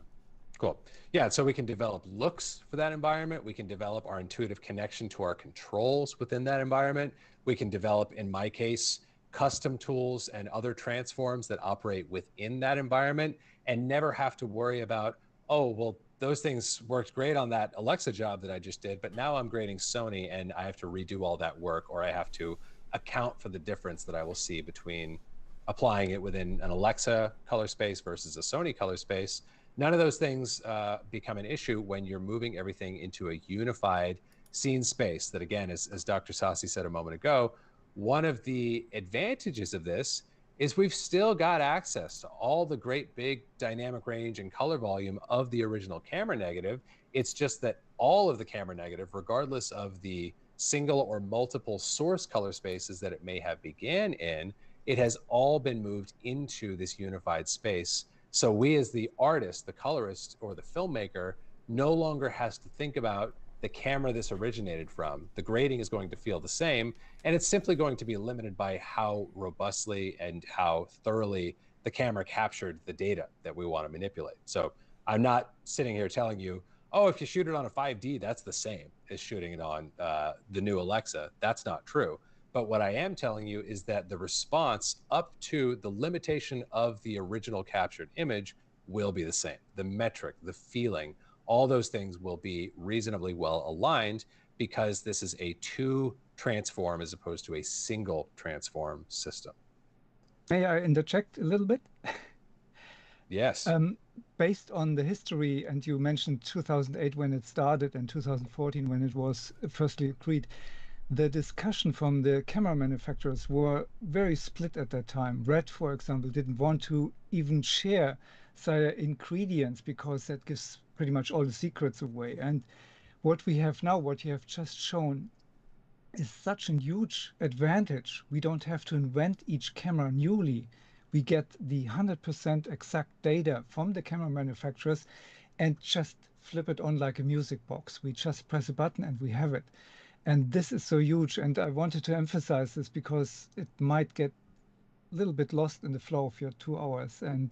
Cool. Yeah, so we can develop looks for that environment. We can develop our intuitive connection to our controls within that environment. We can develop, in my case, custom tools and other transforms that operate within that environment and never have to worry about, oh, well, those things worked great on that Alexa job that I just did, but now I'm grading Sony and I have to redo all that work, or I have to account for the difference that I will see between applying it within an Alexa color space versus a Sony color space. None of those things become an issue when you're moving everything into a unified scene space that, again, as Dr. Sasi said a moment ago, one of the advantages of this is we've still got access to all the great big dynamic range and color volume of the original camera negative. It's just that all of the camera negative, regardless of the single or multiple source color spaces that it may have began in, it has all been moved into this unified space. So we as the artist, the colorist, or the filmmaker no longer has to think about the camera this originated from. The grading is going to feel the same, and it's simply going to be limited by how robustly and how thoroughly the camera captured the data that we want to manipulate. So I'm not sitting here telling you, oh, if you shoot it on a 5D, that's the same as shooting it on the new Alexa. That's not true. But what I am telling you is that the response up to the limitation of the original captured image will be the same. The metric, the feeling, all those things will be reasonably well aligned, because this is a 2 transform as opposed to a single transform system. May I interject a little bit? Yes. Based on the history, and you mentioned 2008 when it started and 2014 when it was firstly agreed, the discussion from the camera manufacturers were very split at that time. Red, for example, didn't want to even share their ingredients because that gives pretty much all the secrets away. And what we have now, what you have just shown, is such a huge advantage. We don't have to invent each camera newly. We get the 100% exact data from the camera manufacturers and just flip it on like a music box. We just press a button and we have it. And this is so huge. And I wanted to emphasize this because it might get a little bit lost in the flow of your 2 hours. And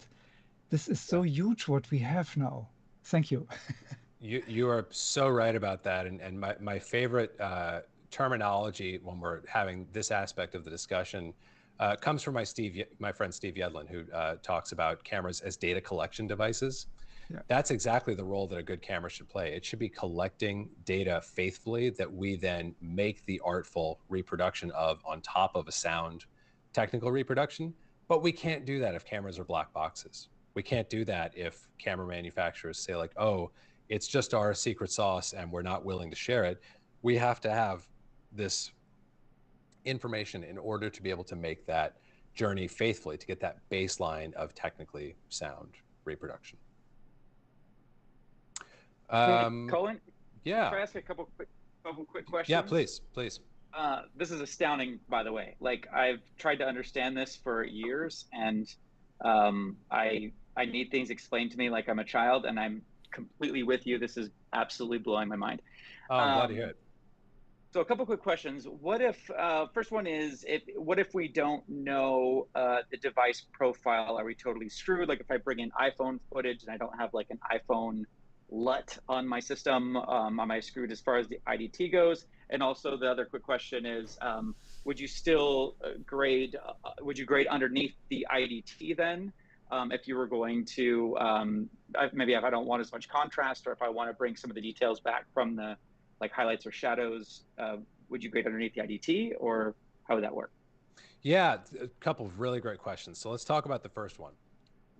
this is so huge what we have now. Thank you. You are so right about that. And my favorite terminology when we're having this aspect of the discussion comes from my friend Steve Yedlin, who talks about cameras as data collection devices. Yeah. That's exactly the role that a good camera should play. It should be collecting data faithfully that we then make the artful reproduction of on top of a sound technical reproduction. But we can't do that if cameras are black boxes. We can't do that if camera manufacturers say like, oh, it's just our secret sauce and we're not willing to share it. We have to have this information in order to be able to make that journey faithfully, to get that baseline of technically sound reproduction. Cullen? Yeah. Can I ask a couple quick questions? Yeah, please. This is astounding, by the way. Like, I've tried to understand this for years, and I need things explained to me like I'm a child, and I'm completely with you. This is absolutely blowing my mind. Oh, I'm glad to hear it. So a couple quick questions. What if, first one is, what if we don't know the device profile? Are we totally screwed? Like if I bring in iPhone footage and I don't have like an iPhone LUT on my system, am I screwed as far as the IDT goes? And also the other quick question is, would you still grade, would you grade underneath the IDT then? If you were going to, maybe if I don't want as much contrast, or if I want to bring some of the details back from the like highlights or shadows, would you grade underneath the IDT, or how would that work? Yeah, a couple of really great questions. So let's talk about the first one.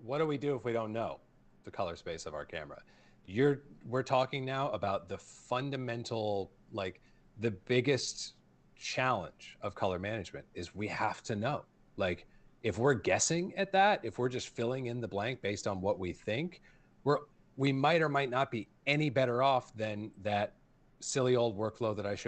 What do we do if we don't know the color space of our camera? We're talking now about the fundamental, like the biggest challenge of color management is we have to know. Like if we're guessing at that, if we're just filling in the blank based on what we think, we might or might not be any better off than that silly old workflow that I've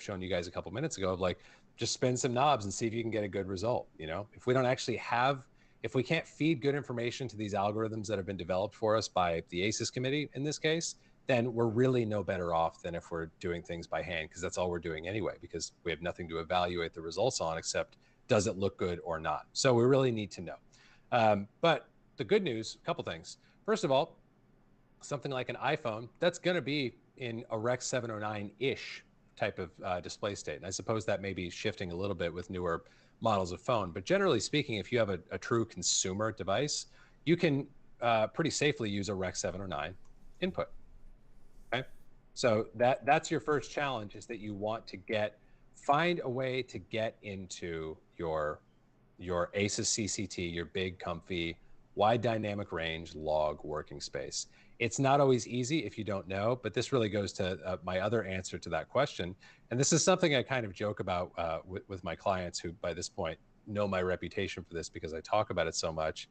shown you guys a couple minutes ago of like, just spin some knobs and see if you can get a good result. You know, if we don't actually have, if we can't feed good information to these algorithms that have been developed for us by the ACES committee in this case, then we're really no better off than if we're doing things by hand, because that's all we're doing anyway, because we have nothing to evaluate the results on except does it look good or not. So we really need to know. But the good news, a couple things. First of all, something like an iPhone, that's going to be in a Rec. 709-ish type of display state. And I suppose that may be shifting a little bit with newer models of phone. But generally speaking, if you have a true consumer device, you can pretty safely use a Rec. 709 input. Okay, so that's your first challenge, is that you want to find a way to get into your ACES CCT, your big, comfy, wide dynamic range log working space. It's not always easy if you don't know, but this really goes to my other answer to that question. And this is something I kind of joke about with my clients who by this point know my reputation for this because I talk about it so much.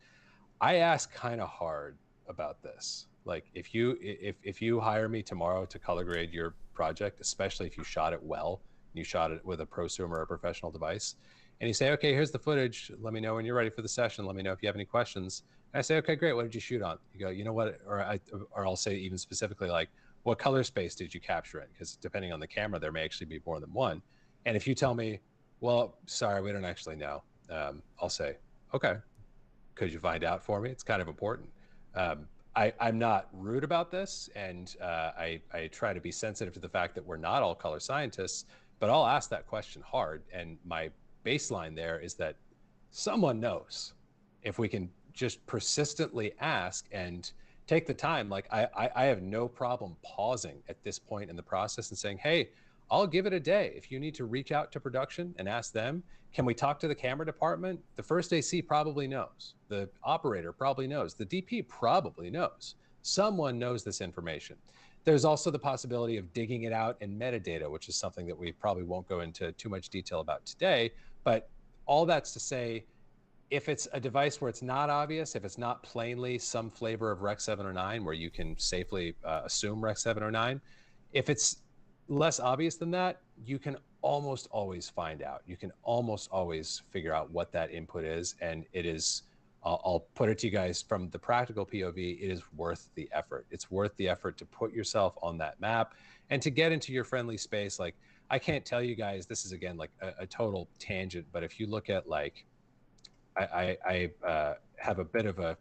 I ask kind of hard about this. Like if you hire me tomorrow to color grade your project, especially if you shot it well, you shot it with a prosumer or a professional device, and you say, okay, here's the footage. Let me know when you're ready for the session. Let me know if you have any questions. And I say, okay, great. What did you shoot on? You go, you know what? Or I'll say even specifically like, what color space did you capture in? Because depending on the camera, there may actually be more than one. And if you tell me, well, sorry, we don't actually know, I'll say, okay, could you find out for me? It's kind of important. I'm not rude about this, and I try to be sensitive to the fact that we're not all color scientists, but I'll ask that question hard. And my baseline there is that someone knows. If we can just persistently ask and take the time, like I have no problem pausing at this point in the process and saying, hey, I'll give it a day. If you need to reach out to production and ask them, can we talk to the camera department? The first AC probably knows. The operator probably knows. The DP probably knows. Someone knows this information. There's also the possibility of digging it out in metadata, which is something that we probably won't go into too much detail about today. But all that's to say, if it's a device where it's not obvious, if it's not plainly some flavor of Rec 709 where you can safely assume Rec 709, if it's less obvious than that, you can almost always find out. You can almost always figure out what that input is. And it is, I'll put it to you guys from the practical POV, it is worth the effort. It's worth the effort to put yourself on that map and to get into your friendly space. Like, I can't tell you guys, this is again, like a total tangent, but if you look at like, I have a bit of a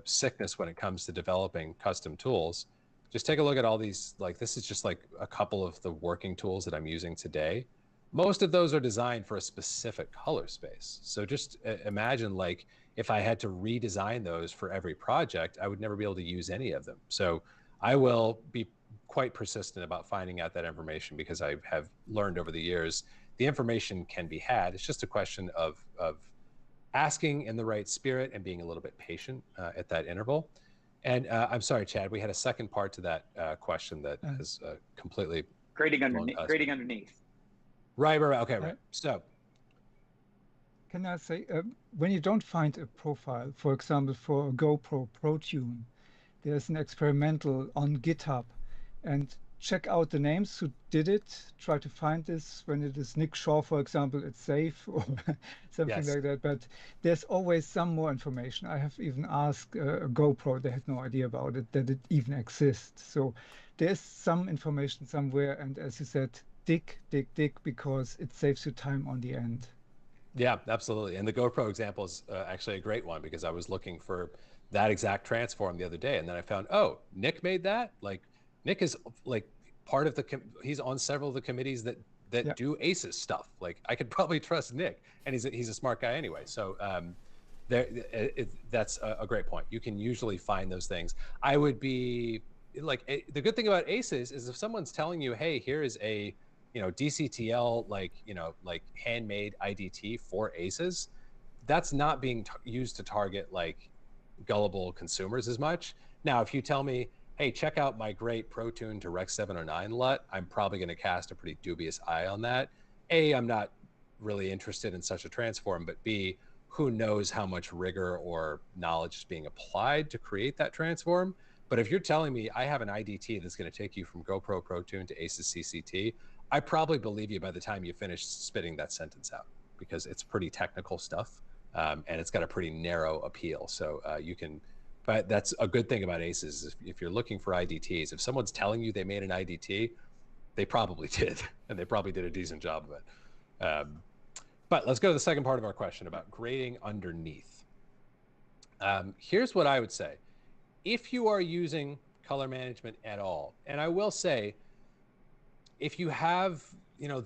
sickness when it comes to developing custom tools. Just take a look at all these, like this is just like a couple of the working tools that I'm using today. Most of those are designed for a specific color space. So just imagine like if I had to redesign those for every project, I would never be able to use any of them. So I will be quite persistent about finding out that information because I have learned over the years, the information can be had. It's just a question of asking in the right spirit and being a little bit patient at that interval. And I'm sorry, Chad, we had a second part to that question that is completely grading underneath. Right. Okay, right. So, can I say, when you don't find a profile, for example, for a GoPro Pro Tune, there's an experimental on GitHub, and check out the names who did it. Try to find this. When it is Nick Shaw, for example, it's safe or something like that. But there's always some more information. I have even asked a GoPro. They had no idea about it, that it even exists. So there's some information somewhere. And as you said, dig, because it saves you time on the end. Yeah, absolutely. And the GoPro example is actually a great one because I was looking for that exact transform the other day. And then I found, oh, Nick made that? Like, Nick is like part of he's on several of the committees that do ACES stuff. Like I could probably trust Nick, and he's a smart guy anyway. So that's a great point. You can usually find those things. I would be like, the good thing about ACES is if someone's telling you, hey, here is a, DCTL, like handmade IDT for ACES, that's not being used to target like gullible consumers as much. Now, if you tell me, hey, check out my great Pro Tune to Rec 709 LUT, I'm probably going to cast a pretty dubious eye on that. A, I'm not really interested in such a transform, but B, who knows how much rigor or knowledge is being applied to create that transform. But if you're telling me I have an IDT that's going to take you from GoPro Pro Tune to ACEScct, I probably believe you by the time you finish spitting that sentence out because it's pretty technical stuff and it's got a pretty narrow appeal. So you can. But that's a good thing about ACES. If you're looking for IDTs, if someone's telling you they made an IDT, they probably did, and they probably did a decent job of it. But let's go to the second part of our question about grading underneath. Here's what I would say. If you are using color management at all, and I will say, if you have,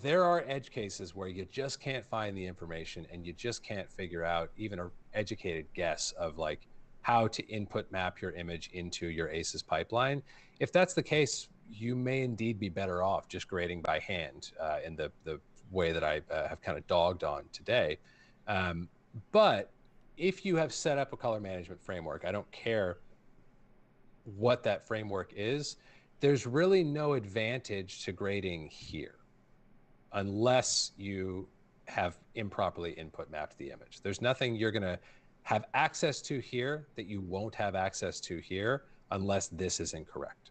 there are edge cases where you just can't find the information and you just can't figure out even an educated guess of like, how to input map your image into your ACES pipeline. If that's the case, you may indeed be better off just grading by hand in the way that I have kind of dogged on today. But if you have set up a color management framework, I don't care what that framework is, there's really no advantage to grading here unless you have improperly input mapped the image. There's nothing you're going to have access to here that you won't have access to here unless this is incorrect.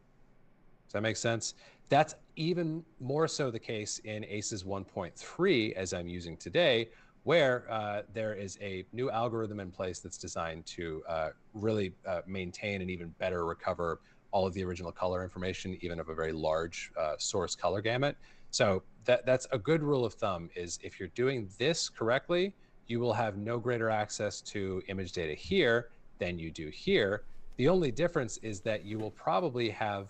Does that make sense? That's even more so the case in ACES 1.3 as I'm using today, where there is a new algorithm in place that's designed to really maintain and even better recover all of the original color information, even of a very large source color gamut. So that's a good rule of thumb, is if you're doing this correctly, you will have no greater access to image data here than you do here. The only difference is that you will probably have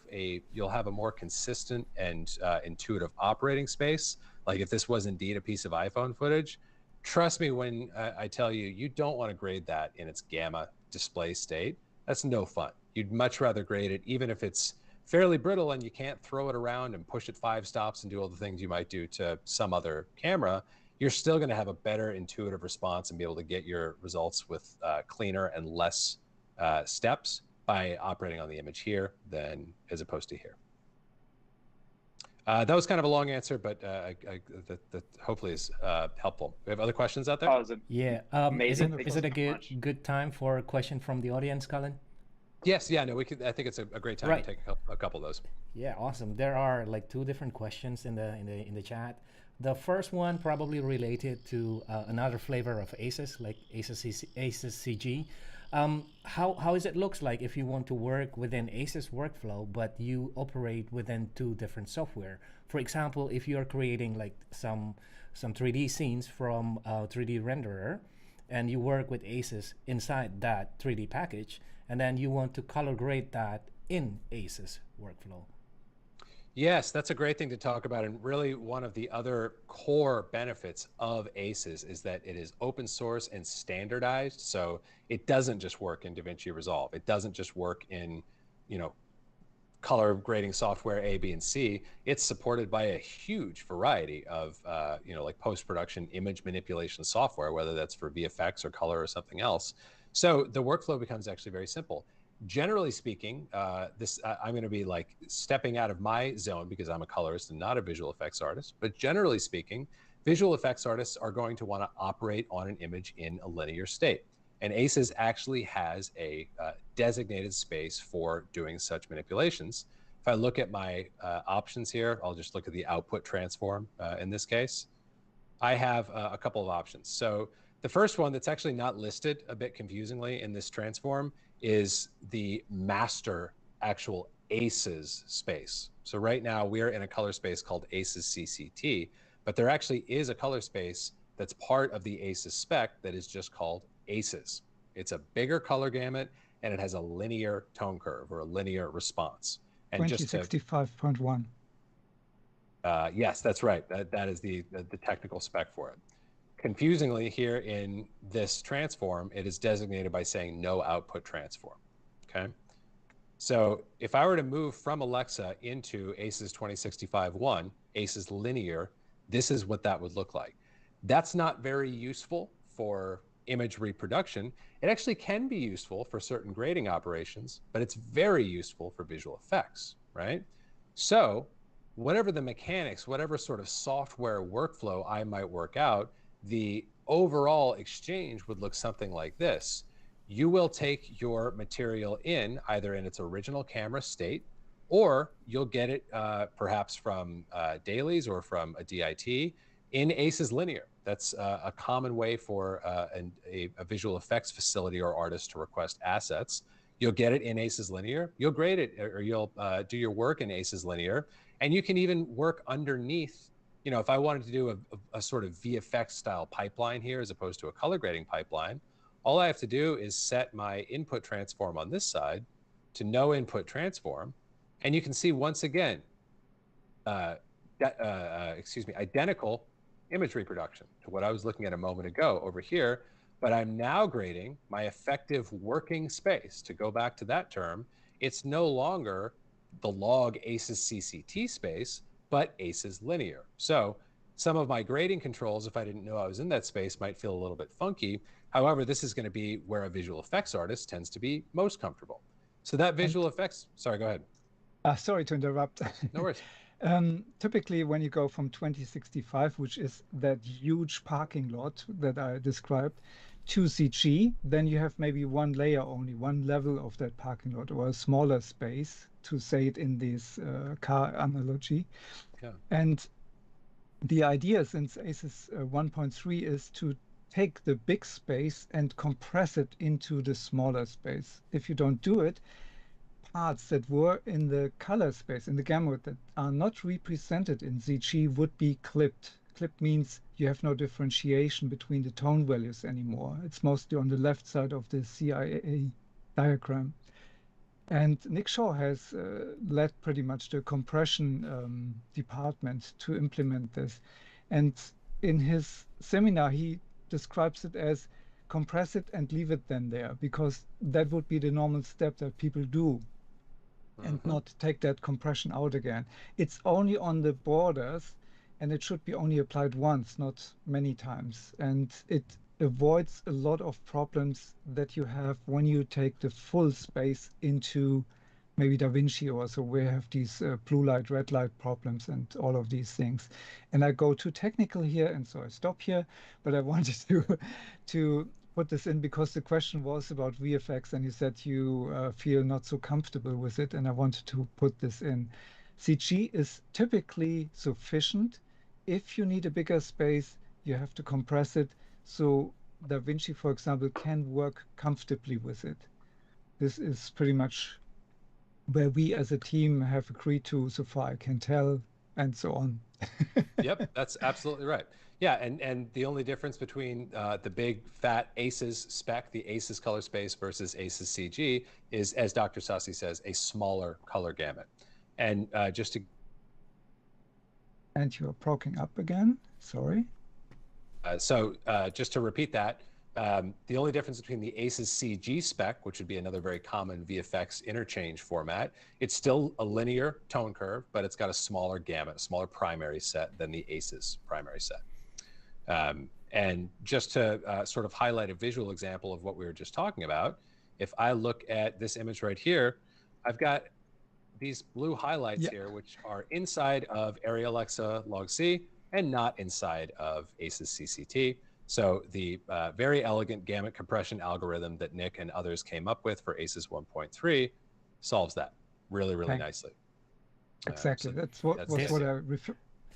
you'll have a more consistent and intuitive operating space. Like if this was indeed a piece of iPhone footage, trust me when I tell you, you don't want to grade that in its gamma display state. That's no fun. You'd much rather grade it, even if it's fairly brittle and you can't throw it around and push it 5 stops and do all the things you might do to some other camera. You're still going to have a better intuitive response and be able to get your results with cleaner and less steps by operating on the image here than as opposed to here. That was kind of a long answer, but that hopefully is helpful. We have other questions out there? Yeah. Is it a good time for a question from the audience, Cullen? Yes. Yeah. No. We could. I think it's a great time to take a couple of those. Yeah. Awesome. There are like 2 different questions in the chat. The first one probably related to another flavor of ACES, like ACEScg. How is it looks like if you want to work within ACES workflow, but you operate within 2 different software? For example, if you are creating like some 3D scenes from a 3D renderer, and you work with ACES inside that 3D package, and then you want to color grade that in ACES workflow. Yes, that's a great thing to talk about. And really one of the other core benefits of ACES is that it is open source and standardized. So it doesn't just work in DaVinci Resolve. It doesn't just work in, color grading software A, B, and C. It's supported by a huge variety of, like post-production image manipulation software, whether that's for VFX or color or something else. So the workflow becomes actually very simple. Generally speaking, I'm going to be like stepping out of my zone because I'm a colorist and not a visual effects artist. But generally speaking, visual effects artists are going to want to operate on an image in a linear state. And ACES actually has a designated space for doing such manipulations. If I look at my options here, I'll just look at the output transform in this case. I have a couple of options. So the first one that's actually not listed, a bit confusingly in this transform, is the master actual ACES space. So right now we're in a color space called ACEScct, but there actually is a color space that's part of the ACESspec that is just called ACES. It's a bigger color gamut and it has a linear tone curve or a linear response. And 2065.1. Yes, that's right. That is the technical spec for it. Confusingly, here in this transform, it is designated by saying no output transform, okay? So if I were to move from Alexa into ACES 2065.1, ACES linear, this is what that would look like. That's not very useful for image reproduction. It actually can be useful for certain grading operations, but it's very useful for visual effects, right? So whatever the mechanics, whatever sort of software workflow I might work out, the overall exchange would look something like this. You will take your material in either in its original camera state, or you'll get it perhaps from dailies or from a DIT in ACES linear. That's a common way for a visual effects facility or artist to request assets. You'll get it in ACES linear, you'll grade it, or you'll do your work in ACES linear, and you can even work underneath. If I wanted to do a sort of VFX style pipeline here as opposed to a color grading pipeline, all I have to do is set my input transform on this side to no input transform. And you can see once again, identical image reproduction to what I was looking at a moment ago over here, but I'm now grading my effective working space. To go back to that term, it's no longer the log ACEScct space, but ACES linear. So some of my grading controls, if I didn't know I was in that space, might feel a little bit funky. However, this is going to be where a visual effects artist tends to be most comfortable. So that visual effects, sorry, go ahead. Sorry to interrupt. No worries. Typically, when you go from 2065, which is that huge parking lot that I described, to CG, then you have maybe one layer only, one level of that parking lot, or a smaller space, to say it in this car analogy. Yeah. And the idea, since ACES 1.3 is to take the big space and compress it into the smaller space. If you don't do it, parts that were in the color space, in the gamut, that are not represented in ZG would be clipped. Clipped means you have no differentiation between the tone values anymore. It's mostly on the left side of the CIA diagram. And Nick Shaw has led pretty much the compression department to implement this. And in his seminar, he describes it as compress it and leave it then there, because that would be the normal step that people do, and not take that compression out again. It's only on the borders, and it should be only applied once, not many times. And it avoids a lot of problems that you have when you take the full space into maybe DaVinci or so, where you have these blue light, red light problems and all of these things. And I go too technical here, and so I stop here, but I wanted to put this in because the question was about VFX, and you said you feel not so comfortable with it, and I wanted to put this in. CG is typically sufficient. If you need a bigger space, you have to compress it, so DaVinci, for example, can work comfortably with it. This is pretty much where we as a team have agreed to, so far I can tell, and so on. Yep, that's absolutely right. Yeah, and the only difference between the big fat ACES spec, the ACES color space versus ACEScg, is, as Dr. Sassi says, a smaller color gamut. And just to... And you're broken up again, sorry. So just to repeat that, the only difference between the ACEScg spec, which would be another very common VFX interchange format, it's still a linear tone curve, but it's got a smaller gamut, a smaller primary set than the ACES primary set. And just to sort of highlight a visual example of what we were just talking about, if I look at this image right here, I've got these blue highlights here, which are inside of Arri Alexa log C and not inside of ACEScct. So the very elegant gamut compression algorithm that Nick and others came up with for ACES 1.3 solves that really, really nicely. Exactly, that's what I'm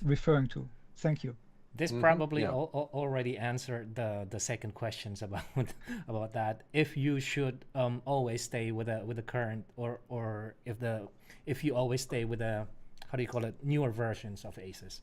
referring to. Thank you. This probably already answered the second questions about that. If you should always stay with a current, or if you always stay with a, how do you call it, newer versions of ACES.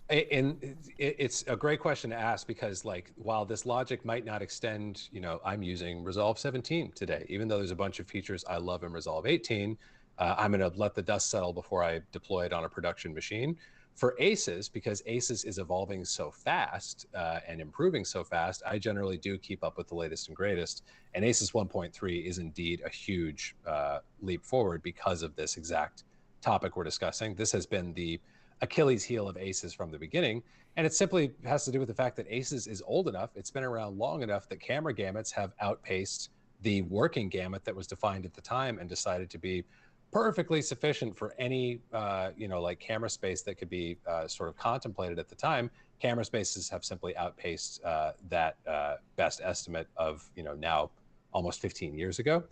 And it's a great question to ask, because like, while this logic might not extend, I'm using Resolve 17 today, even though there's a bunch of features I love in Resolve 18, I'm going to let the dust settle before I deploy it on a production machine. For ACES, because ACES is evolving so fast and improving so fast, I generally do keep up with the latest and greatest. And ACES 1.3 is indeed a huge leap forward because of this exact topic we're discussing. This has been the Achilles heel of ACES from the beginning. And it simply has to do with the fact that ACES is old enough, it's been around long enough that camera gamuts have outpaced the working gamut that was defined at the time and decided to be perfectly sufficient for any, like camera space that could be sort of contemplated at the time. Camera spaces have simply outpaced that best estimate of, now almost 15 years ago.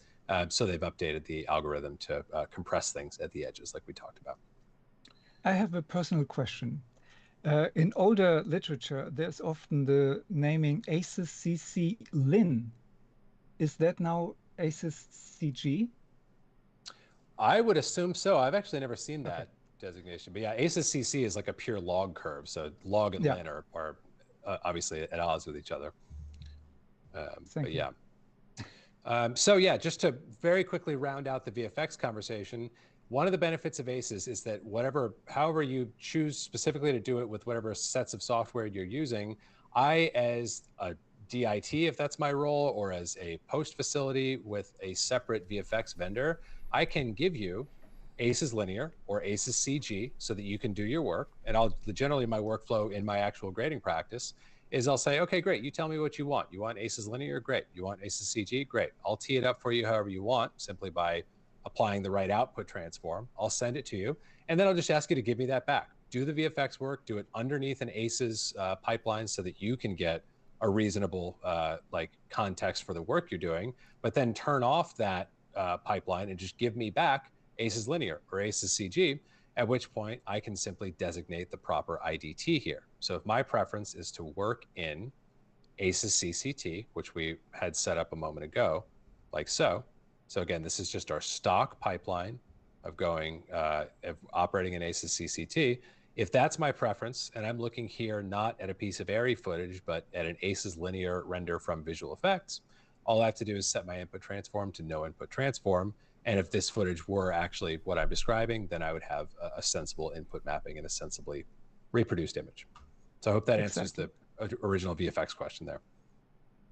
So they've updated the algorithm to compress things at the edges, like we talked about. I have a personal question. In older literature, there's often the naming ACEScc Lin. Is that now ACEScg? I would assume so. I've actually never seen that designation, but yeah, ACEScc is like a pure log curve. So log and lin are obviously at odds with each other. But yeah. So yeah, just to very quickly round out the VFX conversation, one of the benefits of ACES is that however you choose specifically to do it with whatever sets of software you're using, I, as a DIT, if that's my role, or as a post facility with a separate VFX vendor, I can give you ACES linear or ACEScg so that you can do your work. And generally my workflow in my actual grading practice is I'll say, okay, great, you tell me what you want. You want ACES linear? Great. You want ACEScg? Great. I'll tee it up for you however you want, simply by applying the right output transform. I'll send it to you, and then I'll just ask you to give me that back. Do the VFX work, do it underneath an ACES pipeline so that you can get a reasonable context for the work you're doing, but then turn off that pipeline and just give me back ACES linear or ACEScg, at which point I can simply designate the proper IDT here. So if my preference is to work in ACEScct, which we had set up a moment ago, like so. So again, this is just our stock pipeline of going, of operating in ACEScct. If that's my preference, and I'm looking here not at a piece of ARRI footage, but at an ACES linear render from visual effects, all I have to do is set my input transform to no input transform. And if this footage were actually what I'm describing, then I would have a sensible input mapping and a sensibly reproduced image. So I hope that answers the original VFX question there.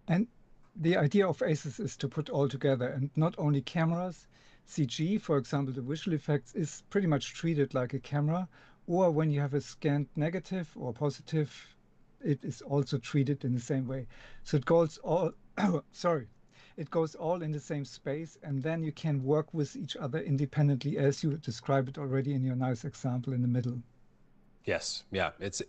And the idea of ACES is to put all together, and not only cameras. CG, for example, the visual effects is pretty much treated like a camera, or when you have a scanned negative or positive, it is also treated in the same way. So it goes all, sorry, it goes all in the same space, and then you can work with each other independently, as you described it already in your nice example in the middle. Yes, yeah, it's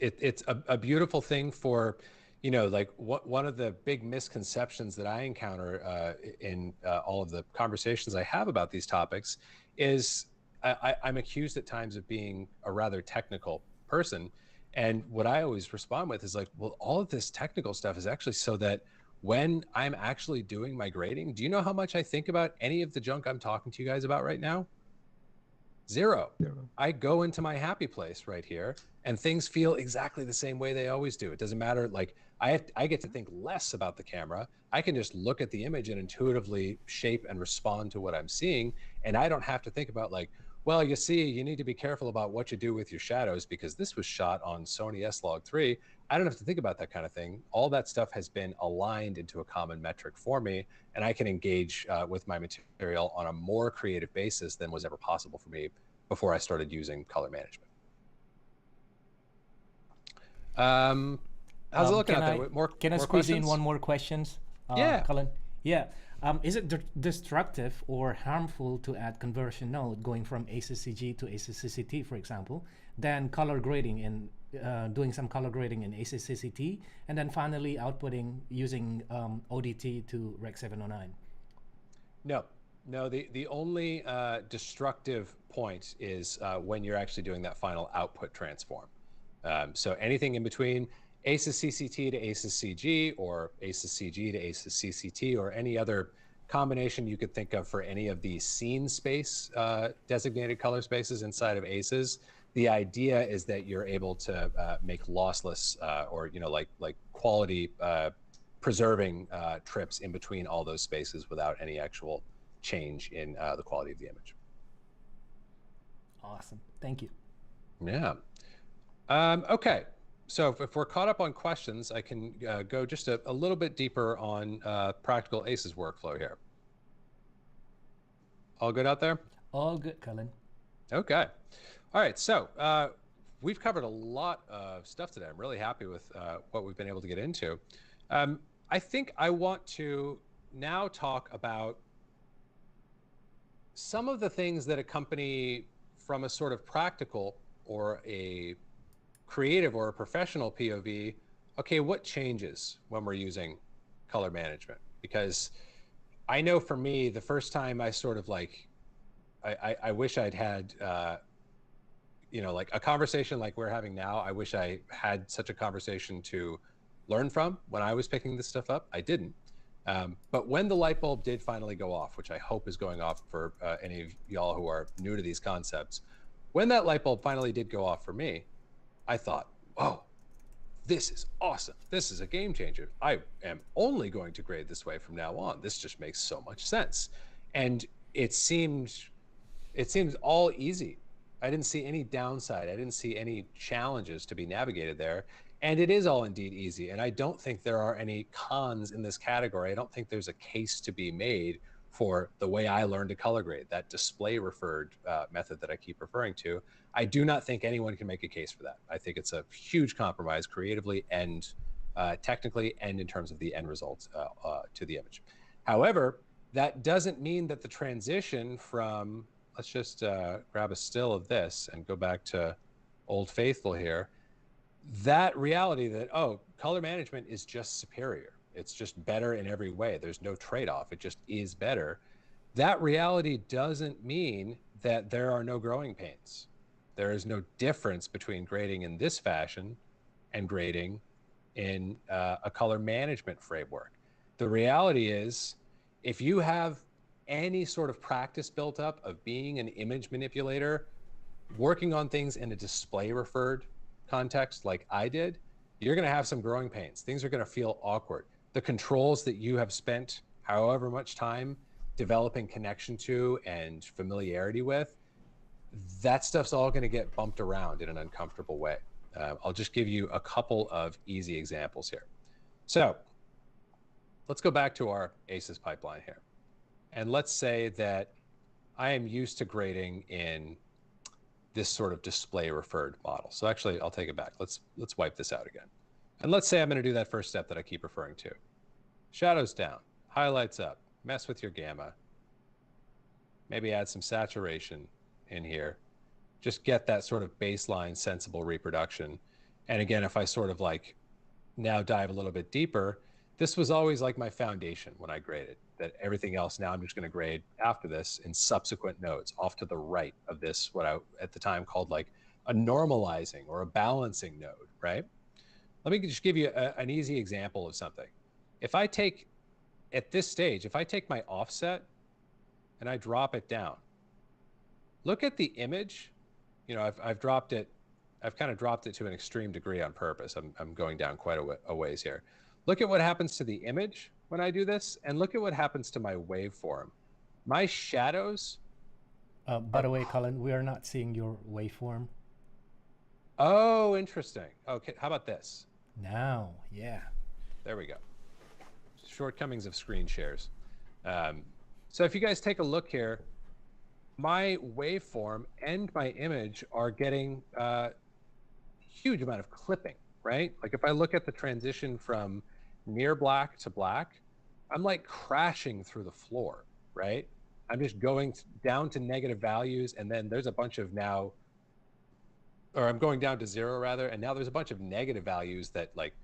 a beautiful thing for, you know, like one of the big misconceptions that I encounter in all of the conversations I have about these topics is I'm accused at times of being a rather technical person. And what I always respond with is like, well, all of this technical stuff is actually so that when I'm actually doing my grading, do you know how much I think about any of the junk I'm talking to you guys about right now? Zero. I go into my happy place right here and things feel exactly the same way they always do. It doesn't matter. Like I get to think less about the camera. I can just look at the image and intuitively shape and respond to what I'm seeing. And I don't have to think about like, well, you see, you need to be careful about what you do with your shadows because this was shot on Sony S-Log3. I don't have to think about that kind of thing. All that stuff has been aligned into a common metric for me, and I can engage with my material on a more creative basis than was ever possible for me before I started using color management. How's it looking out there? Can I squeeze in one more question? Yeah. Cullen? Yeah. Is it destructive or harmful to add conversion node going from ACEScg to ACEScct, for example, then color grading and doing some color grading in ACEScct, and then finally outputting using ODT to Rec 709? No, the only destructive point is when you're actually doing that final output transform. So anything in between ACEScct to ACEScg or ACEScg to ACEScct or any other combination you could think of for any of the scene space designated color spaces inside of ACES. The idea is that you're able to make lossless or, you know, like quality preserving trips in between all those spaces without any actual change in the quality of the image. Awesome. Thank you. Yeah. Okay. So if we're caught up on questions, I can go just a little bit deeper on practical ACES workflow here. All good out there? All good, Cullen. Okay. All right. So we've covered a lot of stuff today. I'm really happy with what we've been able to get into. I think I want to now talk about some of the things that accompany from a sort of practical or a creative or a professional POV, okay, what changes when we're using color management? Because I know for me, the first time I sort of like, I wish I'd had, you know, like a conversation like we're having now. I wish I had such a conversation to learn from when I was picking this stuff up. I didn't. But when the light bulb did finally go off, which I hope is going off for any of y'all who are new to these concepts, when that light bulb finally did go off for me, I thought, whoa, this is awesome. This is a game changer. I am only going to grade this way from now on. This just makes so much sense. And it seemed all easy. I didn't see any downside. I didn't see any challenges to be navigated there. And it is all indeed easy. And I don't think there are any cons in this category. I don't think there's a case to be made for the way I learned to color grade, that display referred method that I keep referring to. I do not think anyone can make a case for that. I think it's a huge compromise creatively and technically and in terms of the end result to the image. However, that doesn't mean that the transition from, let's just grab a still of this and go back to Old Faithful here, that reality that, oh, color management is just superior. It's just better in every way. There's no trade-off. It just is better. That reality doesn't mean that there are no growing pains. There is no difference between grading in this fashion and grading in a color management framework. The reality is, if you have any sort of practice built up of being an image manipulator, working on things in a display referred context like I did, you're going to have some growing pains. Things are going to feel awkward. The controls that you have spent however much time developing connection to and familiarity with, that stuff's all going to get bumped around in an uncomfortable way. I'll just give you a couple of easy examples here. So let's go back to our ACES pipeline here. And let's say that I am used to grading in this sort of display referred model. So actually, I'll take it back. Let's wipe this out again. And let's say I'm going to do that first step that I keep referring to. Shadows down, highlights up, mess with your gamma, maybe add some saturation in here. Just get that sort of baseline sensible reproduction. And again, if I sort of like now dive a little bit deeper, this was always like my foundation when I graded, that everything else now I'm just going to grade after this in subsequent nodes off to the right of this, what I at the time called like a normalizing or a balancing node, right? Let me just give you an easy example of something. If I take, at this stage, if I take my offset and I drop it down, look at the image. You know, I've dropped it, I've kind of dropped it to an extreme degree on purpose. I'm going down quite a ways here. Look at what happens to the image when I do this, and look at what happens to my waveform. My shadows. By the way, Cullen, we are not seeing your waveform. Oh, interesting. Okay, how about this? Now, yeah. There we go. Shortcomings of screen shares. So if you guys take a look here, my waveform and my image are getting a huge amount of clipping, right? Like if I look at the transition from near black to black, I'm like crashing through the floor, right? I'm just going down to negative values, and then there's a bunch of now, or I'm going down to 0 rather, and now there's a bunch of negative values that, like,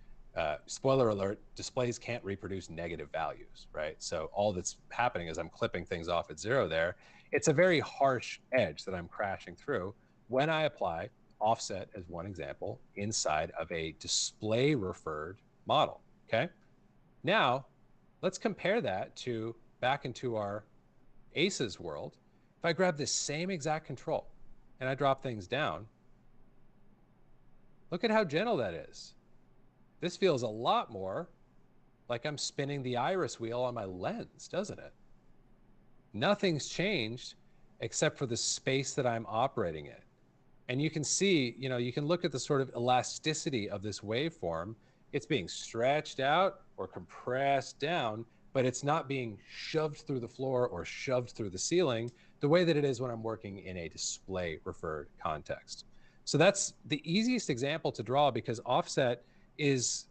spoiler alert, displays can't reproduce negative values, right? So all that's happening is I'm clipping things off at 0 there. It's a very harsh edge that I'm crashing through when I apply offset, as one example, inside of a display referred model, okay? Now, let's compare that to back into our ACES world. If I grab this same exact control and I drop things down, look at how gentle that is. This feels a lot more like I'm spinning the iris wheel on my lens, doesn't it? Nothing's changed except for the space that I'm operating in. And you can see, you know, you can look at the sort of elasticity of this waveform. It's being stretched out or compressed down, but it's not being shoved through the floor or shoved through the ceiling the way that it is when I'm working in a display referred context. So that's the easiest example to draw, because offset is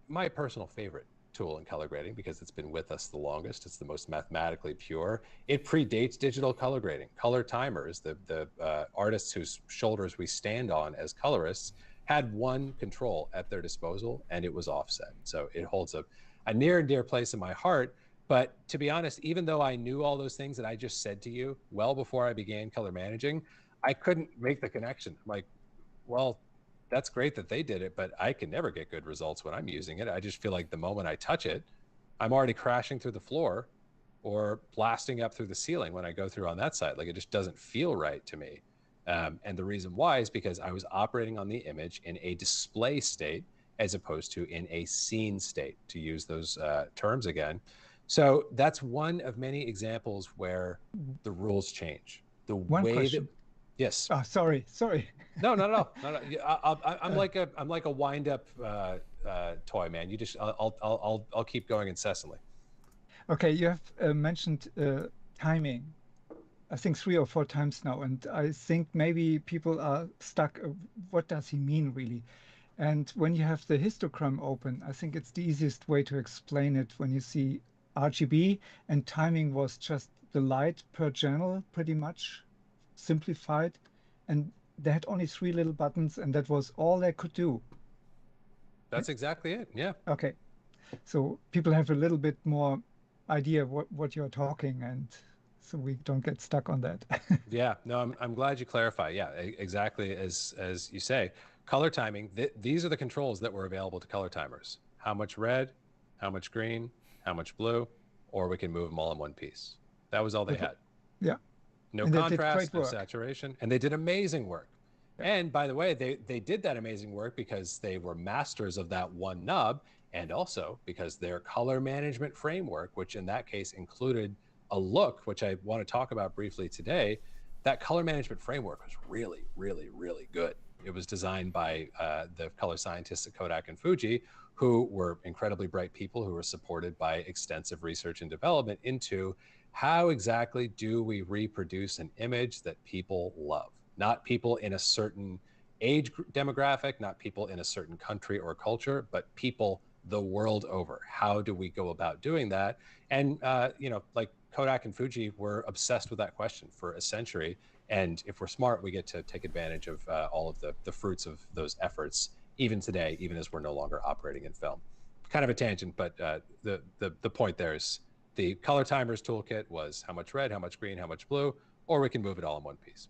my personal favorite tool in color grading, because it's been with us the longest. It's the most mathematically pure. It predates digital color grading. Color timers, the artists whose shoulders we stand on as colorists, had one control at their disposal, and it was offset. So it holds a near and dear place in my heart. But to be honest, even though I knew all those things that I just said to you well before I began color managing, I couldn't make the connection. I'm like, well, that's great that they did it, but I can never get good results when I'm using it. I just feel like the moment I touch it, I'm already crashing through the floor or blasting up through the ceiling when I go through on that side. Like, it just doesn't feel right to me. And the reason why is because I was operating on the image in a display state as opposed to in a scene state, to use those terms again. So that's one of many examples where the rules change. The one way question. that, yes. Oh, sorry. No, not at all. I'm like a wind-up toy, man. You just, I'll keep going incessantly. Okay, you have mentioned timing, I think 3 or 4 times now, and I think maybe people are stuck. What does he mean, really? And when you have the histogram open, I think it's the easiest way to explain it. When you see RGB and timing was just the light per channel, pretty much simplified, and they had only 3 little buttons, and that was all they could do. That's exactly it. Yeah. Okay, so people have a little bit more idea what you're talking, and so we don't get stuck on that. Yeah, no, I'm glad you clarify. Yeah, exactly as you say. color timing, these are the controls that were available to color timers. How much red, how much green, how much blue, or we can move them all in one piece. That was all they had. Yeah. No and contrast, no saturation, and they did amazing work. Yeah. And by the way, they did that amazing work because they were masters of that one nub, and also because their color management framework, which in that case included a look, which I want to talk about briefly today, that color management framework was really, really, really good. It was designed by the color scientists at Kodak and Fuji, who were incredibly bright people who were supported by extensive research and development into how exactly do we reproduce an image that people love? Not people in a certain age demographic, not people in a certain country or culture, but people the world over. How do we go about doing that? And, you know, like Kodak and Fuji were obsessed with that question for a century. And if we're smart, we get to take advantage of all of the fruits of those efforts, even today, even as we're no longer operating in film. Kind of a tangent, but the point there is the color timers toolkit was how much red, how much green, how much blue, or we can move it all in one piece.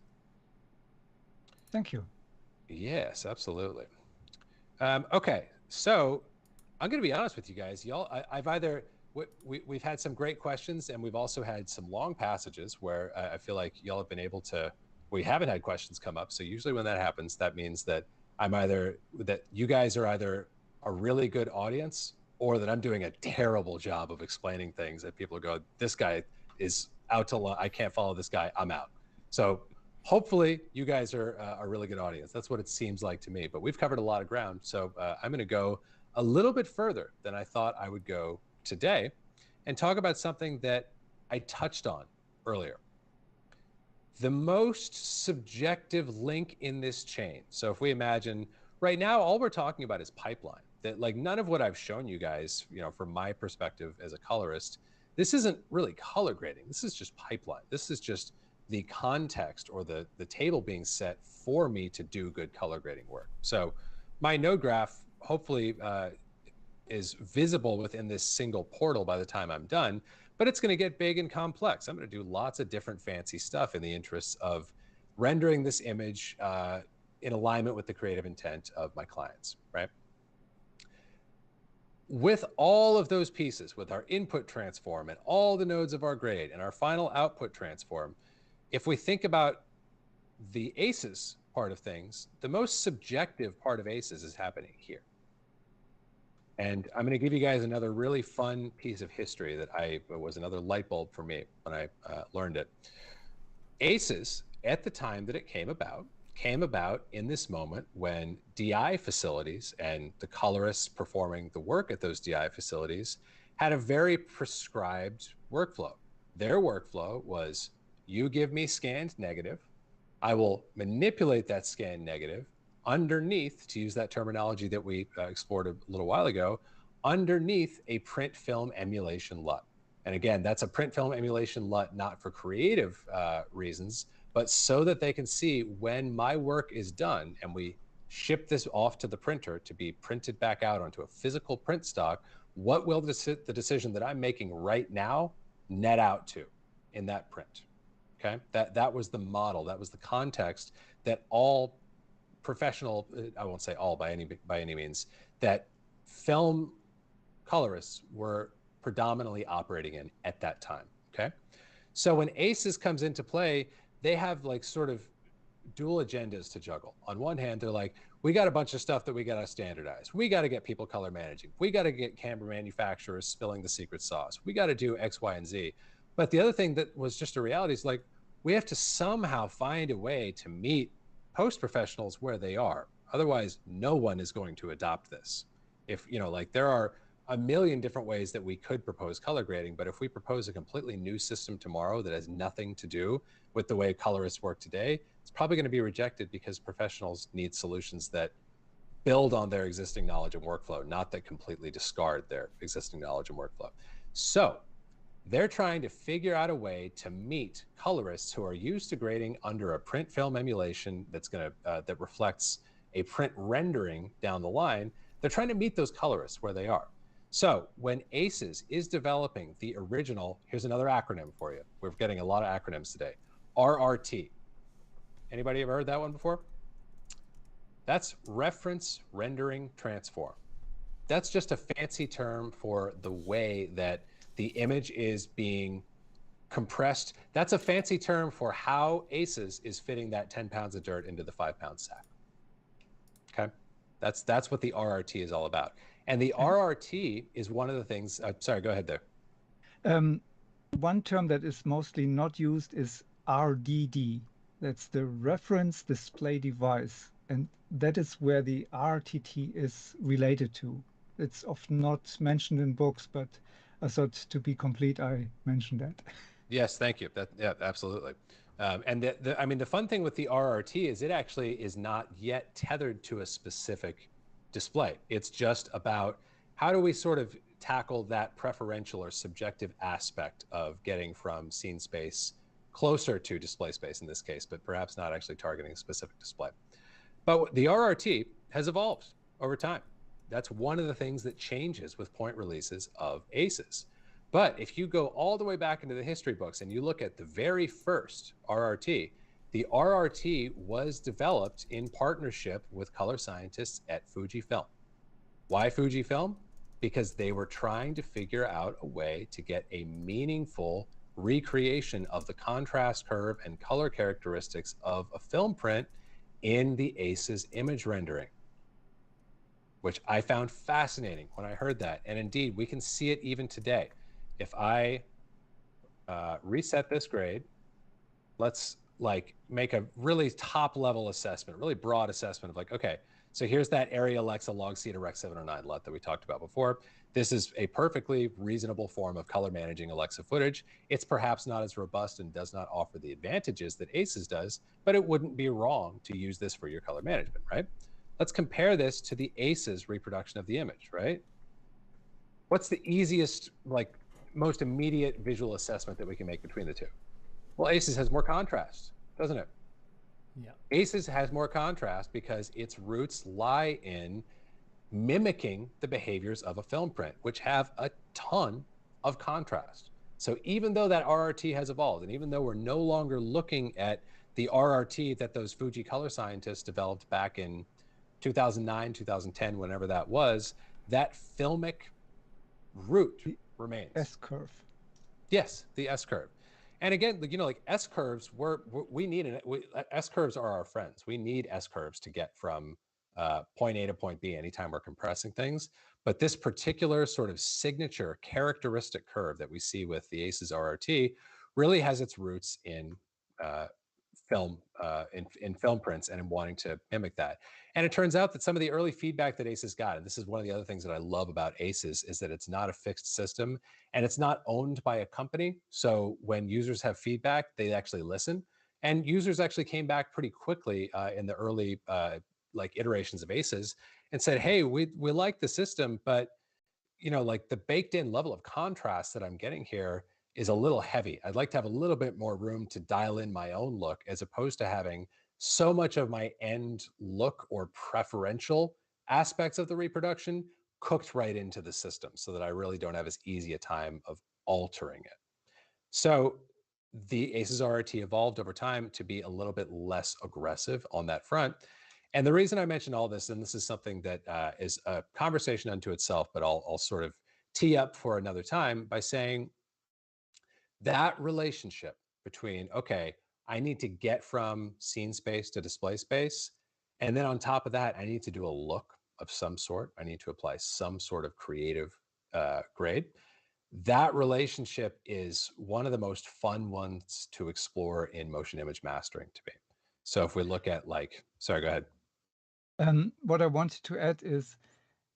Thank you. Yes, absolutely. Okay, so I'm going to be honest with you guys. Y'all, we've had some great questions, and we've also had some long passages where I feel like y'all have been able to. We haven't had questions come up, so usually when that happens, that means that that you guys are either a really good audience, or that I'm doing a terrible job of explaining things that people go, this guy is out to lunch. I can't follow this guy. I'm out. So hopefully you guys are a really good audience. That's what it seems like to me, but we've covered a lot of ground. So I'm going to go a little bit further than I thought I would go today and talk about something that I touched on earlier. The most subjective link in this chain. So if we imagine right now, all we're talking about is pipeline. That like none of what I've shown you guys, you know, from my perspective as a colorist, this isn't really color grading. This is just pipeline. This is just the context or the table being set for me to do good color grading work. So my node graph hopefully is visible within this single portal by the time I'm done, but it's going to get big and complex. I'm going to do lots of different fancy stuff in the interests of rendering this image in alignment with the creative intent of my clients, right? With all of those pieces, with our input transform and all the nodes of our grade and our final output transform, if we think about the ACES part of things, the most subjective part of ACES is happening here. And I'm going to give you guys another really fun piece of history that was another light bulb for me when I learned it. ACES, at the time that it came about in this moment when DI facilities and the colorists performing the work at those DI facilities had a very prescribed workflow. Their workflow was, you give me scanned negative, I will manipulate that scanned negative underneath, to use that terminology that we explored a little while ago, underneath a print film emulation LUT. And again, that's a print film emulation LUT not for creative reasons, but so that they can see when my work is done and we ship this off to the printer to be printed back out onto a physical print stock, what will the decision that I'm making right now net out to in that print? Okay, that was the model, that was the context that all professional, I won't say all by any means, that film colorists were predominantly operating in at that time, okay? So when ACES comes into play, they have like sort of dual agendas to juggle. On one hand, they're like, we got a bunch of stuff that we got to standardize. We got to get people color managing. We got to get camera manufacturers spilling the secret sauce. We got to do X, Y, and Z. But the other thing that was just a reality is like, we have to somehow find a way to meet post professionals where they are. Otherwise, no one is going to adopt this. If, you know, like there are a million different ways that we could propose color grading, but if we propose a completely new system tomorrow that has nothing to do with the way colorists work today, it's probably going to be rejected because professionals need solutions that build on their existing knowledge and workflow, not that completely discard their existing knowledge and workflow. So they're trying to figure out a way to meet colorists who are used to grading under a print film emulation that's going to that reflects a print rendering down the line. They're trying to meet those colorists where they are. So when ACES is developing the original, here's another acronym for you. We're getting a lot of acronyms today. RRT. Anybody ever heard that one before? That's reference rendering transform. That's just a fancy term for the way that the image is being compressed. That's a fancy term for how ACES is fitting that 10 pounds of dirt into the 5-pound sack. Okay, that's what the RRT is all about. And the RRT is one of the things. Sorry, go ahead there. One term that is mostly not used is RDD. That's the reference display device, and that is where the RTT is related to. It's often not mentioned in books, but I thought to be complete, I mentioned that. Yes, thank you. Yeah, absolutely. And the fun thing with the RRT is it actually is not yet tethered to a specific display. It's just about how do we sort of tackle that preferential or subjective aspect of getting from scene space closer to display space in this case, but perhaps not actually targeting a specific display. But the RRT has evolved over time. That's one of the things that changes with point releases of ACES. But if you go all the way back into the history books and you look at the very first RRT, the RRT was developed in partnership with color scientists at Fuji Film. Why Fuji Film? Because they were trying to figure out a way to get a meaningful recreation of the contrast curve and color characteristics of a film print in the ACES image rendering, which I found fascinating when I heard that. And indeed, we can see it even today. If I reset this grade, let's like make a really top level assessment, really broad assessment of like, okay, so here's that Area Alexa log C to Rec 709 LUT that we talked about before. This is a perfectly reasonable form of color managing Alexa footage. It's perhaps not as robust and does not offer the advantages that ACES does, but it wouldn't be wrong to use this for your color management, right? Let's compare this to the ACES reproduction of the image, right? What's the easiest, like, most immediate visual assessment that we can make between the two? Well, ACES has more contrast, doesn't it? Yeah. ACES has more contrast because its roots lie in mimicking the behaviors of a film print, which have a ton of contrast. So even though that RRT has evolved, and even though we're no longer looking at the RRT that those Fuji color scientists developed back in 2009, 2010, whenever that was, that filmic root remains. S-curve. Yes, the S-curve. And again, you know, like S-curves, we need S-curves are our friends. We need S-curves to get from point A to point B anytime we're compressing things. But this particular sort of signature characteristic curve that we see with the ACES RRT really has its roots in film prints and in wanting to mimic that. And it turns out that some of the early feedback that ACES got, and this is one of the other things that I love about ACES, is that it's not a fixed system and it's not owned by a company. So when users have feedback, they actually listen. And users actually came back pretty quickly in the early like iterations of ACES and said, hey, we like the system, but you know, like the baked in level of contrast that I'm getting here is a little heavy. I'd like to have a little bit more room to dial in my own look as opposed to having so much of my end look or preferential aspects of the reproduction cooked right into the system so that I really don't have as easy a time of altering it. So the ACES RRT evolved over time to be a little bit less aggressive on that front. And the reason I mention all this, and this is something that is a conversation unto itself, but I'll sort of tee up for another time by saying that relationship between, okay, I need to get from scene space to display space. And then on top of that, I need to do a look of some sort. I need to apply some sort of creative grade. That relationship is one of the most fun ones to explore in motion image mastering to me. So if we look at like, sorry, go ahead. What I wanted to add is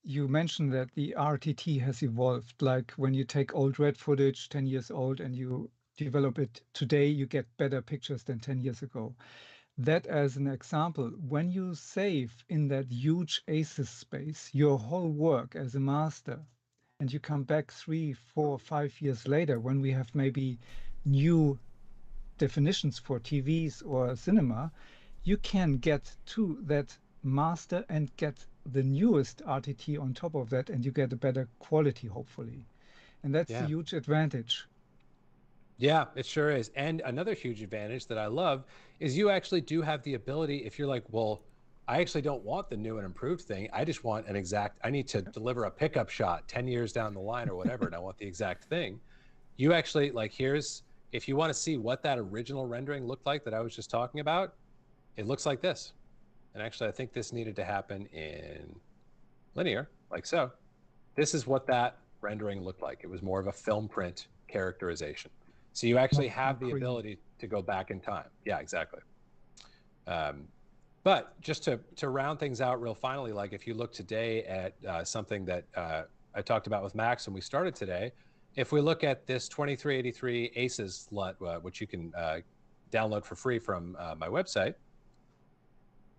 you mentioned that the RTT has evolved. Like when you take old red footage, 10 years old, and you develop it today, you get better pictures than 10 years ago. That as an example, when you save in that huge ACES space your whole work as a master, and you come back 3, 4, 5 years later when we have maybe new definitions for TVs or cinema, you can get to that master and get the newest RTT on top of that, and you get a better quality, hopefully. And that's a huge advantage. Yeah, it sure is. And another huge advantage that I love is you actually do have the ability, if you're like, well, I actually don't want the new and improved thing. I just want an exact, I need to deliver a pickup shot 10 years down the line or whatever, and I want the exact thing. You actually, like, here's, if you want to see what that original rendering looked like that I was just talking about, it looks like this. And actually, I think this needed to happen in linear, like so. This is what that rendering looked like. It was more of a film print characterization. So you actually have the ability to go back in time. Yeah, exactly. But just to round things out real finally, like if you look today at something that I talked about with Max when we started today, if we look at this 2383 ACES LUT, which you can download for free from my website,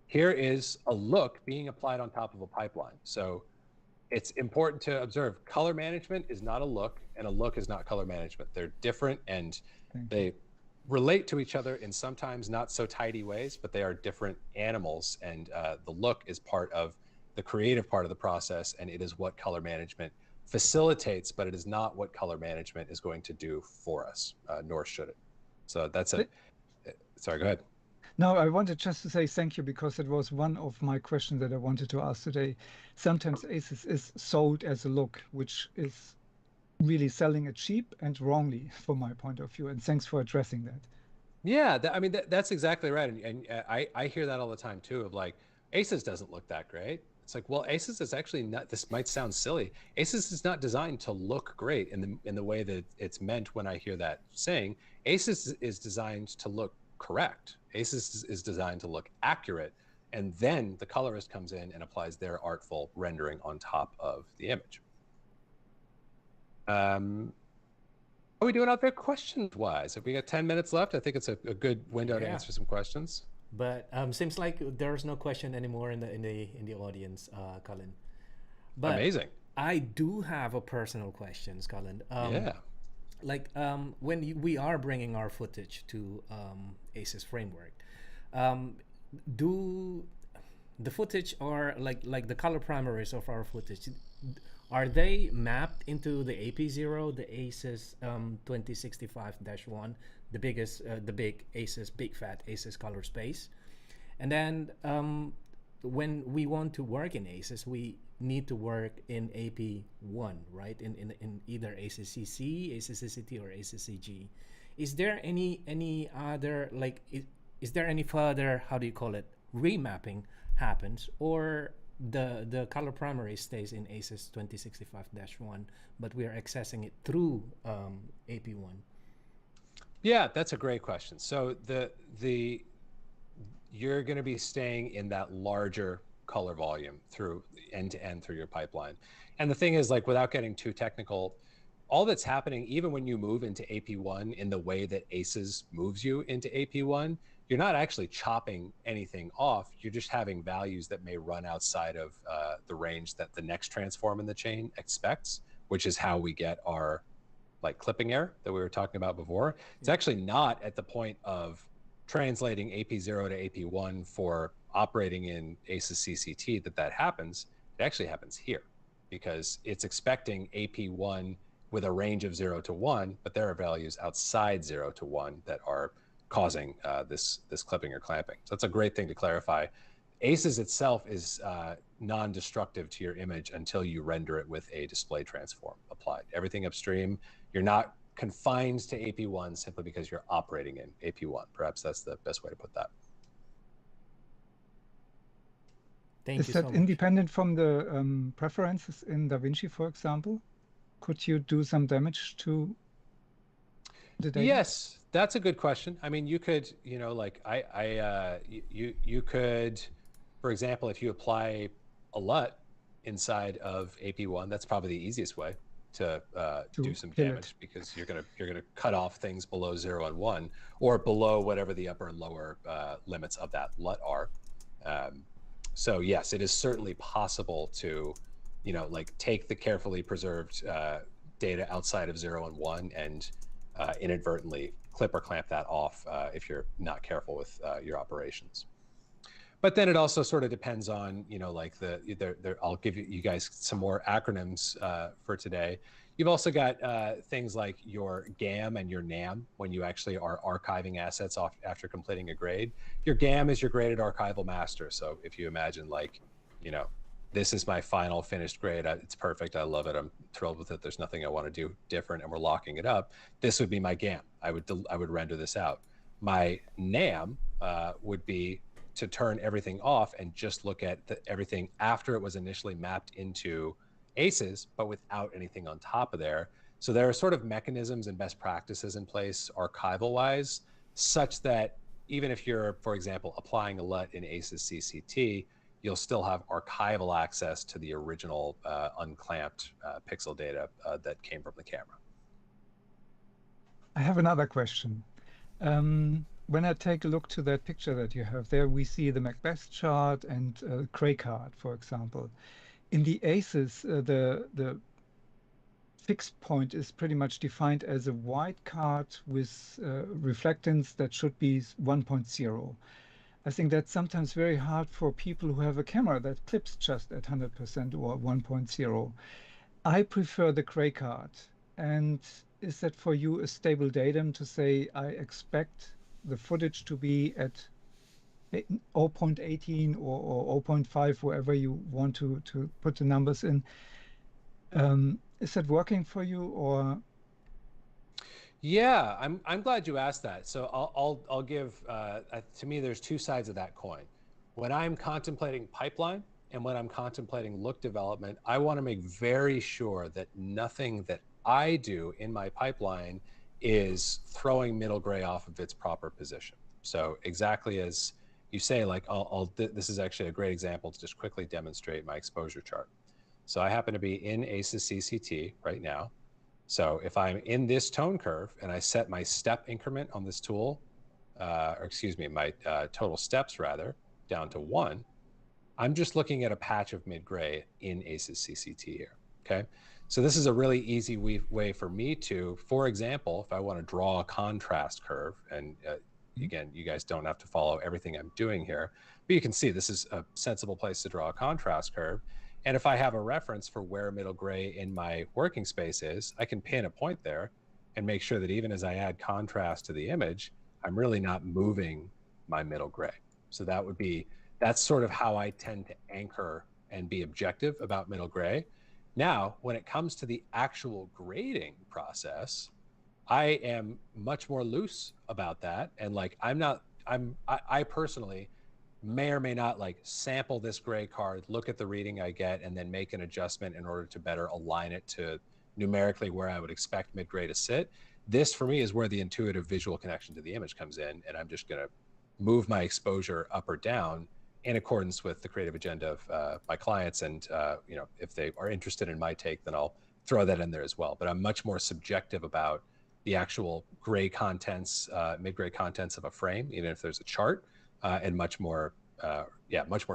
here is a look being applied on top of a pipeline. So it's important to observe color management is not a look, and a look is not color management. They're different, and they relate to each other in sometimes not so tidy ways, but they are different animals. And the look is part of the creative part of the process, and it is what color management facilitates, but it is not what color management is going to do for us, nor should it. So that's it. Sorry, go ahead. No, I wanted just to say thank you, because it was one of my questions that I wanted to ask today. Sometimes ACES is sold as a look, which is really selling it cheap and wrongly from my point of view. And thanks for addressing that. Yeah, I mean, that's exactly right. And I hear that all the time too, of like, ACES doesn't look that great. It's like, well, ACES is actually not, this might sound silly. ACES is not designed to look great in the way that it's meant when I hear that saying. ACES is designed to look correct. ACES is designed to look accurate, and then the colorist comes in and applies their artful rendering on top of the image. How are we doing out there questions-wise? Have we got 10 minutes left? I think it's a good window to answer some questions. But seems like there's no question anymore in the audience, Cullen. But amazing. I do have a personal question, Cullen. Yeah. Like when we are bringing our footage to ACES framework, do the footage or like the color primaries of our footage, are they mapped into the AP0, the ACES 2065-1, the biggest, the big ACES, big fat ACES color space? And then when we want to work in ACES, we need to work in AP1, right? In either ACEScc, ACEScct, or ACEScg. Is there any other, like, is there any further, how do you call it, remapping happens, or the color primary stays in ACES 2065-1, but we are accessing it through AP1? Yeah, that's a great question. So you're going to be staying in that larger color volume through end to end through your pipeline. And the thing is, like, without getting too technical, all that's happening, even when you move into AP1 in the way that ACES moves you into AP1, you're not actually chopping anything off. You're just having values that may run outside of the range that the next transform in the chain expects, which is how we get our like clipping error that we were talking about before. It's actually not at the point of translating AP0 to AP1 for operating in ACEScct that happens. It actually happens here, because it's expecting AP1 with a range of 0 to 1, but there are values outside 0 to 1 that are causing this clipping or clamping. So that's a great thing to clarify. ACES itself is non-destructive to your image until you render it with a display transform applied. Everything upstream, you're not confined to AP1 simply because you're operating in AP1. Perhaps that's the best way to put that. Is that independent from the preferences in DaVinci, for example? Could you do some damage to the data? Yes, that's a good question. I mean, you could, you know, like you could, for example, if you apply a LUT inside of AP1, that's probably the easiest way to do some damage, because you're gonna cut off things below 0 and 1, or below whatever the upper and lower limits of that LUT are. So yes, it is certainly possible to, you know, like take the carefully preserved data outside of 0 and 1 and inadvertently clip or clamp that off if you're not careful with your operations. But then it also sort of depends on, you know, like I'll give you guys some more acronyms for today. You've also got things like your GAM and your NAM when you actually are archiving assets off after completing a grade. Your GAM is your graded archival master. So if you imagine, like, you know, this is my final finished grade. It's perfect. I love it. I'm thrilled with it. There's nothing I want to do different, and we're locking it up. This would be my GAM. I would render this out. My NAM would be to turn everything off and just look at everything after it was initially mapped into ACES, but without anything on top of there. So there are sort of mechanisms and best practices in place archival wise, such that even if you're, for example, applying a LUT in ACEScct, you'll still have archival access to the original unclamped pixel data that came from the camera. I have another question. When I take a look to that picture that you have there, we see the Macbeth chart and Cray card, for example. In the ACES, the fixed point is pretty much defined as a white card with reflectance that should be 1.0. I think that's sometimes very hard for people who have a camera that clips just at 100% or 1.0. I prefer the Cray card. And is that for you a stable datum to say, I expect the footage to be at 0.18 or 0.5, wherever you want to put the numbers in? Is that working for you, or? Yeah, I'm glad you asked that. So I'll give, to me, there's two sides of that coin. When I'm contemplating pipeline and when I'm contemplating look development, I want to make very sure that nothing that I do in my pipeline is throwing middle gray off of its proper position. So exactly as you say, like this is actually a great example to just quickly demonstrate my exposure chart. So I happen to be in ACEScct right now. So if I'm in this tone curve and I set my step increment on this tool, or excuse me, my total steps rather, down to 1, I'm just looking at a patch of mid-gray in ACEScct here, okay? So this is a really easy way for me to, for example, if I want to draw a contrast curve, and again, you guys don't have to follow everything I'm doing here, but you can see this is a sensible place to draw a contrast curve. And if I have a reference for where middle gray in my working space is, I can pin a point there and make sure that even as I add contrast to the image, I'm really not moving my middle gray. So that's sort of how I tend to anchor and be objective about middle gray. Now, when it comes to the actual grading process, I am much more loose about that. And like, I personally may or may not like sample this gray card, look at the reading I get, and then make an adjustment in order to better align it to numerically where I would expect mid-gray to sit. This for me is where the intuitive visual connection to the image comes in, and I'm just gonna move my exposure up or down in accordance with the creative agenda of my clients. And you know, if they are interested in my take, then I'll throw that in there as well. But I'm much more subjective about the actual gray contents, mid-gray contents of a frame, even if there's a chart. And much more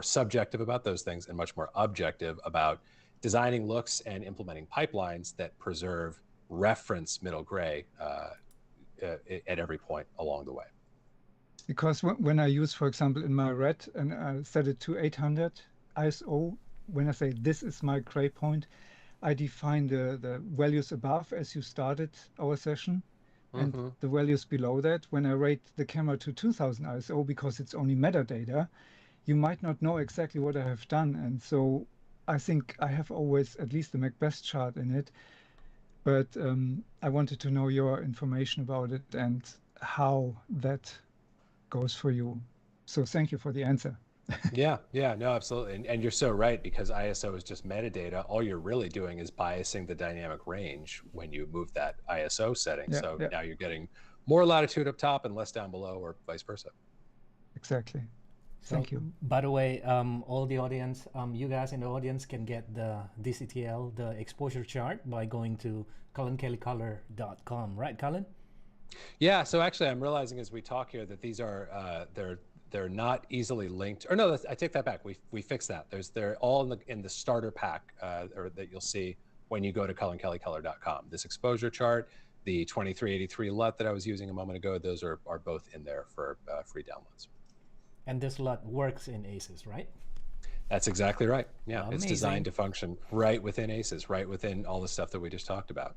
subjective about those things, and much more objective about designing looks and implementing pipelines that preserve reference middle gray at every point along the way. Because when I use, for example, in my red, and I set it to 800 ISO, when I say this is my gray point, I define the values above as you started our session. And the values below that, when I rate the camera to 2000 ISO, because it's only metadata, you might not know exactly what I have done. And so I think I have always at least the Macbeth chart in it. But I wanted to know your information about it and how that goes for you. So thank you for the answer. Yeah, no, absolutely. And you're so right, because ISO is just metadata. All you're really doing is biasing the dynamic range when you move that ISO setting. Yeah, so yeah. Now you're getting more latitude up top and less down below, or vice versa. Exactly. Thank you. By the way, all the audience, you guys in the audience can get the DCTL, the exposure chart, by going to cullenkellycolor.com, right, Cullen? Yeah, so actually I'm realizing as we talk here that these are, they're not easily linked. Or no, I take that back. We fixed that. They're all in the starter pack or that you'll see when you go to cullenkellycolor.com. This exposure chart, the 2383 LUT that I was using a moment ago, those are both in there for free downloads. And this LUT works in ACES, right? That's exactly right. Yeah, Amazing. It's designed to function right within ACES, right within all the stuff that we just talked about.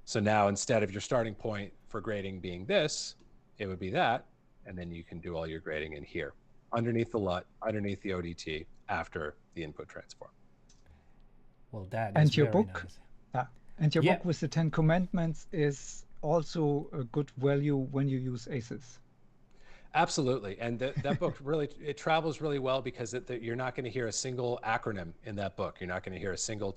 So now instead of your starting point for grading being this, it would be that, and then you can do all your grading in here, underneath the LUT, underneath the ODT, after the input transform. Well, that and is your very book, nice. yeah, and your Yeah. book with the 10 commandments is also a good value when you use ACES. Absolutely, and that book really, it travels really well because you're not going to hear a single acronym in that book. You're not going to hear a single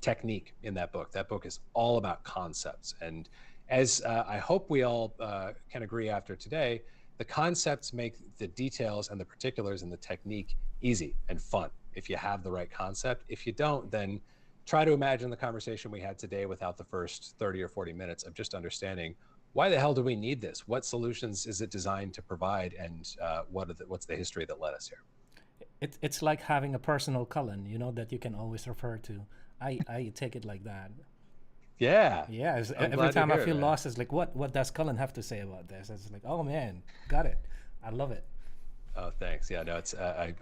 technique in that book. That book is all about concepts, and as I hope we all can agree after today, the concepts make the details and the particulars and the technique easy and fun if you have the right concept. If you don't, then try to imagine the conversation we had today without the first 30 or 40 minutes of just understanding, why the hell do we need this? What solutions is it designed to provide, and what's the history that led us here? It's like having a personal Cullen, you know, that you can always refer to. I take it like that. Yeah. Yeah. Every time I feel lost, it's like, what does Cullen have to say about this? It's like, oh man, got it. I love it. Oh, thanks. Yeah, no, it's I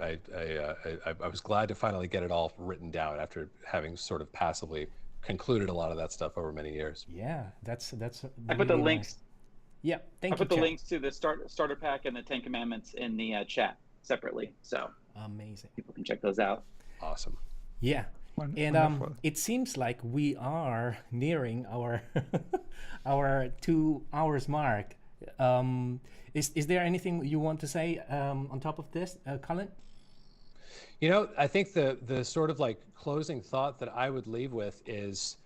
was glad to finally get it all written down after having sort of passively concluded a lot of that stuff over many years. Yeah, that's. I put the links. Nice. Yeah, thank you. I put the links to the starter pack and the 10 commandments in the chat separately, so amazing. People can check those out. Awesome. Yeah. And Wonderful. it seems like we are nearing our our 2 hours mark. Is there anything you want to say on top of this, Cullen? You know, I think the sort of like closing thought that I would leave with is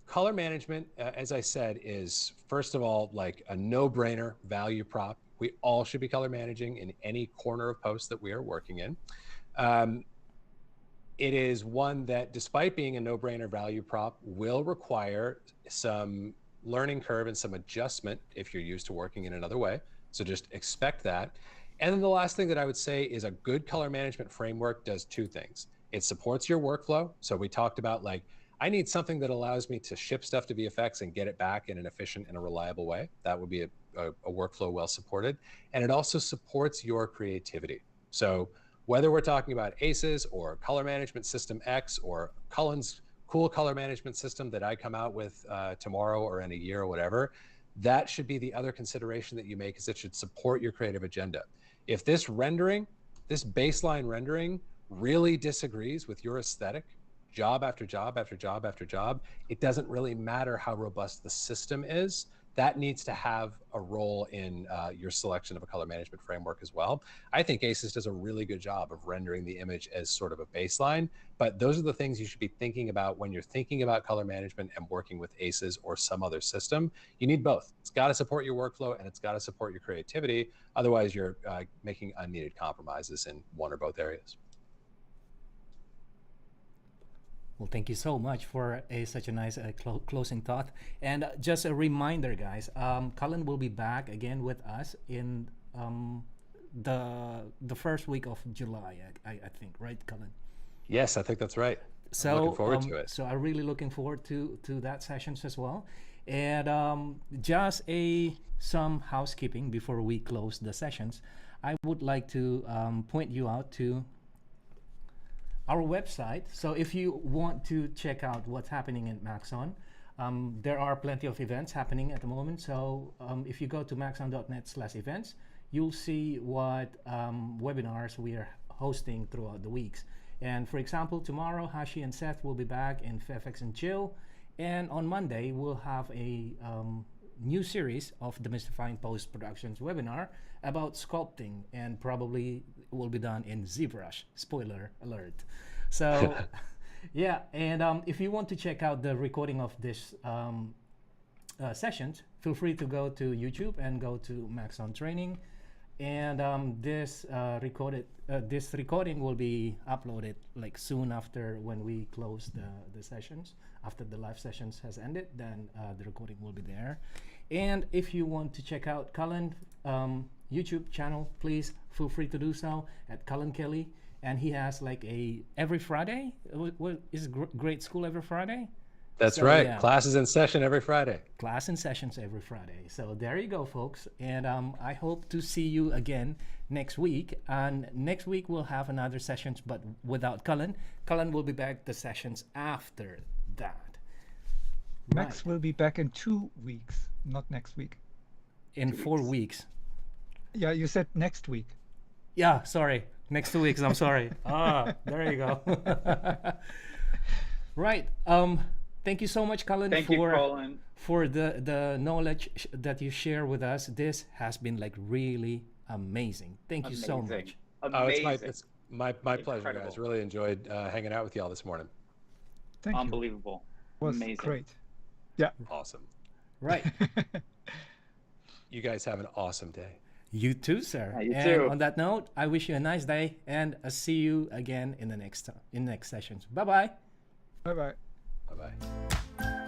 color management, as I said, is first of all like a no-brainer value prop. We all should be color managing in any corner of post that we are working in. It is one that, despite being a no-brainer value prop, will require some learning curve and some adjustment if you're used to working in another way. So just expect that. And then the last thing that I would say is a good color management framework does 2 things. It supports your workflow. So we talked about like, I need something that allows me to ship stuff to VFX and get it back in an efficient and a reliable way. That would be a workflow well supported. And it also supports your creativity. So whether we're talking about ACES or Color Management System X or Cullen's cool color management system that I come out with tomorrow or in a year or whatever, that should be the other consideration that you make, is it should support your creative agenda. If this rendering, this baseline rendering really disagrees with your aesthetic, job after job after job after job, it doesn't really matter how robust the system is. That needs to have a role in your selection of a color management framework as well. I think ACES does a really good job of rendering the image as sort of a baseline, but those are the things you should be thinking about when you're thinking about color management and working with ACES or some other system. You need both. It's got to support your workflow and it's got to support your creativity. Otherwise, you're making unneeded compromises in one or both areas. Well, thank you so much for such a nice closing thought. And just a reminder, guys, Cullen will be back again with us in the first week of July, I think, right, Cullen? Yes, I think that's right. So I'm looking forward to it. So I'm really looking forward to that sessions as well. And just some housekeeping before we close the sessions. I would like to point you out to our website. So if you want to check out what's happening in Maxon, there are plenty of events happening at the moment. So if you go to maxon.net/events, you'll see what webinars we are hosting throughout the weeks. And for example, tomorrow, Hashi and Seth will be back in FFX and Chill. And on Monday, we'll have a new series of Demystifying Post-Productions webinar about sculpting, and probably will be done in ZBrush. Spoiler alert. So, yeah, and if you want to check out the recording of this sessions, feel free to go to YouTube and go to Maxon Training. And this recording will be uploaded like soon after when we close the sessions. After the live sessions has ended, then the recording will be there. And if you want to check out Cullen YouTube channel, please feel free to do so at Cullen Kelly. And he has like every Friday. What is Great School every Friday? That's right. Yeah. Class is in session every Friday. Class in sessions every Friday. So there you go, folks. And I hope to see you again next week. And next week we'll have another sessions, but without Cullen. Cullen will be back the sessions after that. Max will be back in 2 weeks, not next week. In 4 weeks. Yeah, you said next week. Yeah, sorry. Next 2 weeks, I'm sorry. There you go. Right. Thank you so much, Cullen, for the knowledge that you share with us. This has been like really amazing. Thank you so much. Amazing. It's my pleasure, guys. Really enjoyed hanging out with y'all this morning. Thank you. Unbelievable. Was amazing. Great. Yeah. Awesome. Right. You guys have an awesome day. You too, sir. You and too. On that note, I wish you a nice day, and I'll see you again in the next sessions. Bye-bye. Bye-bye. Bye-bye.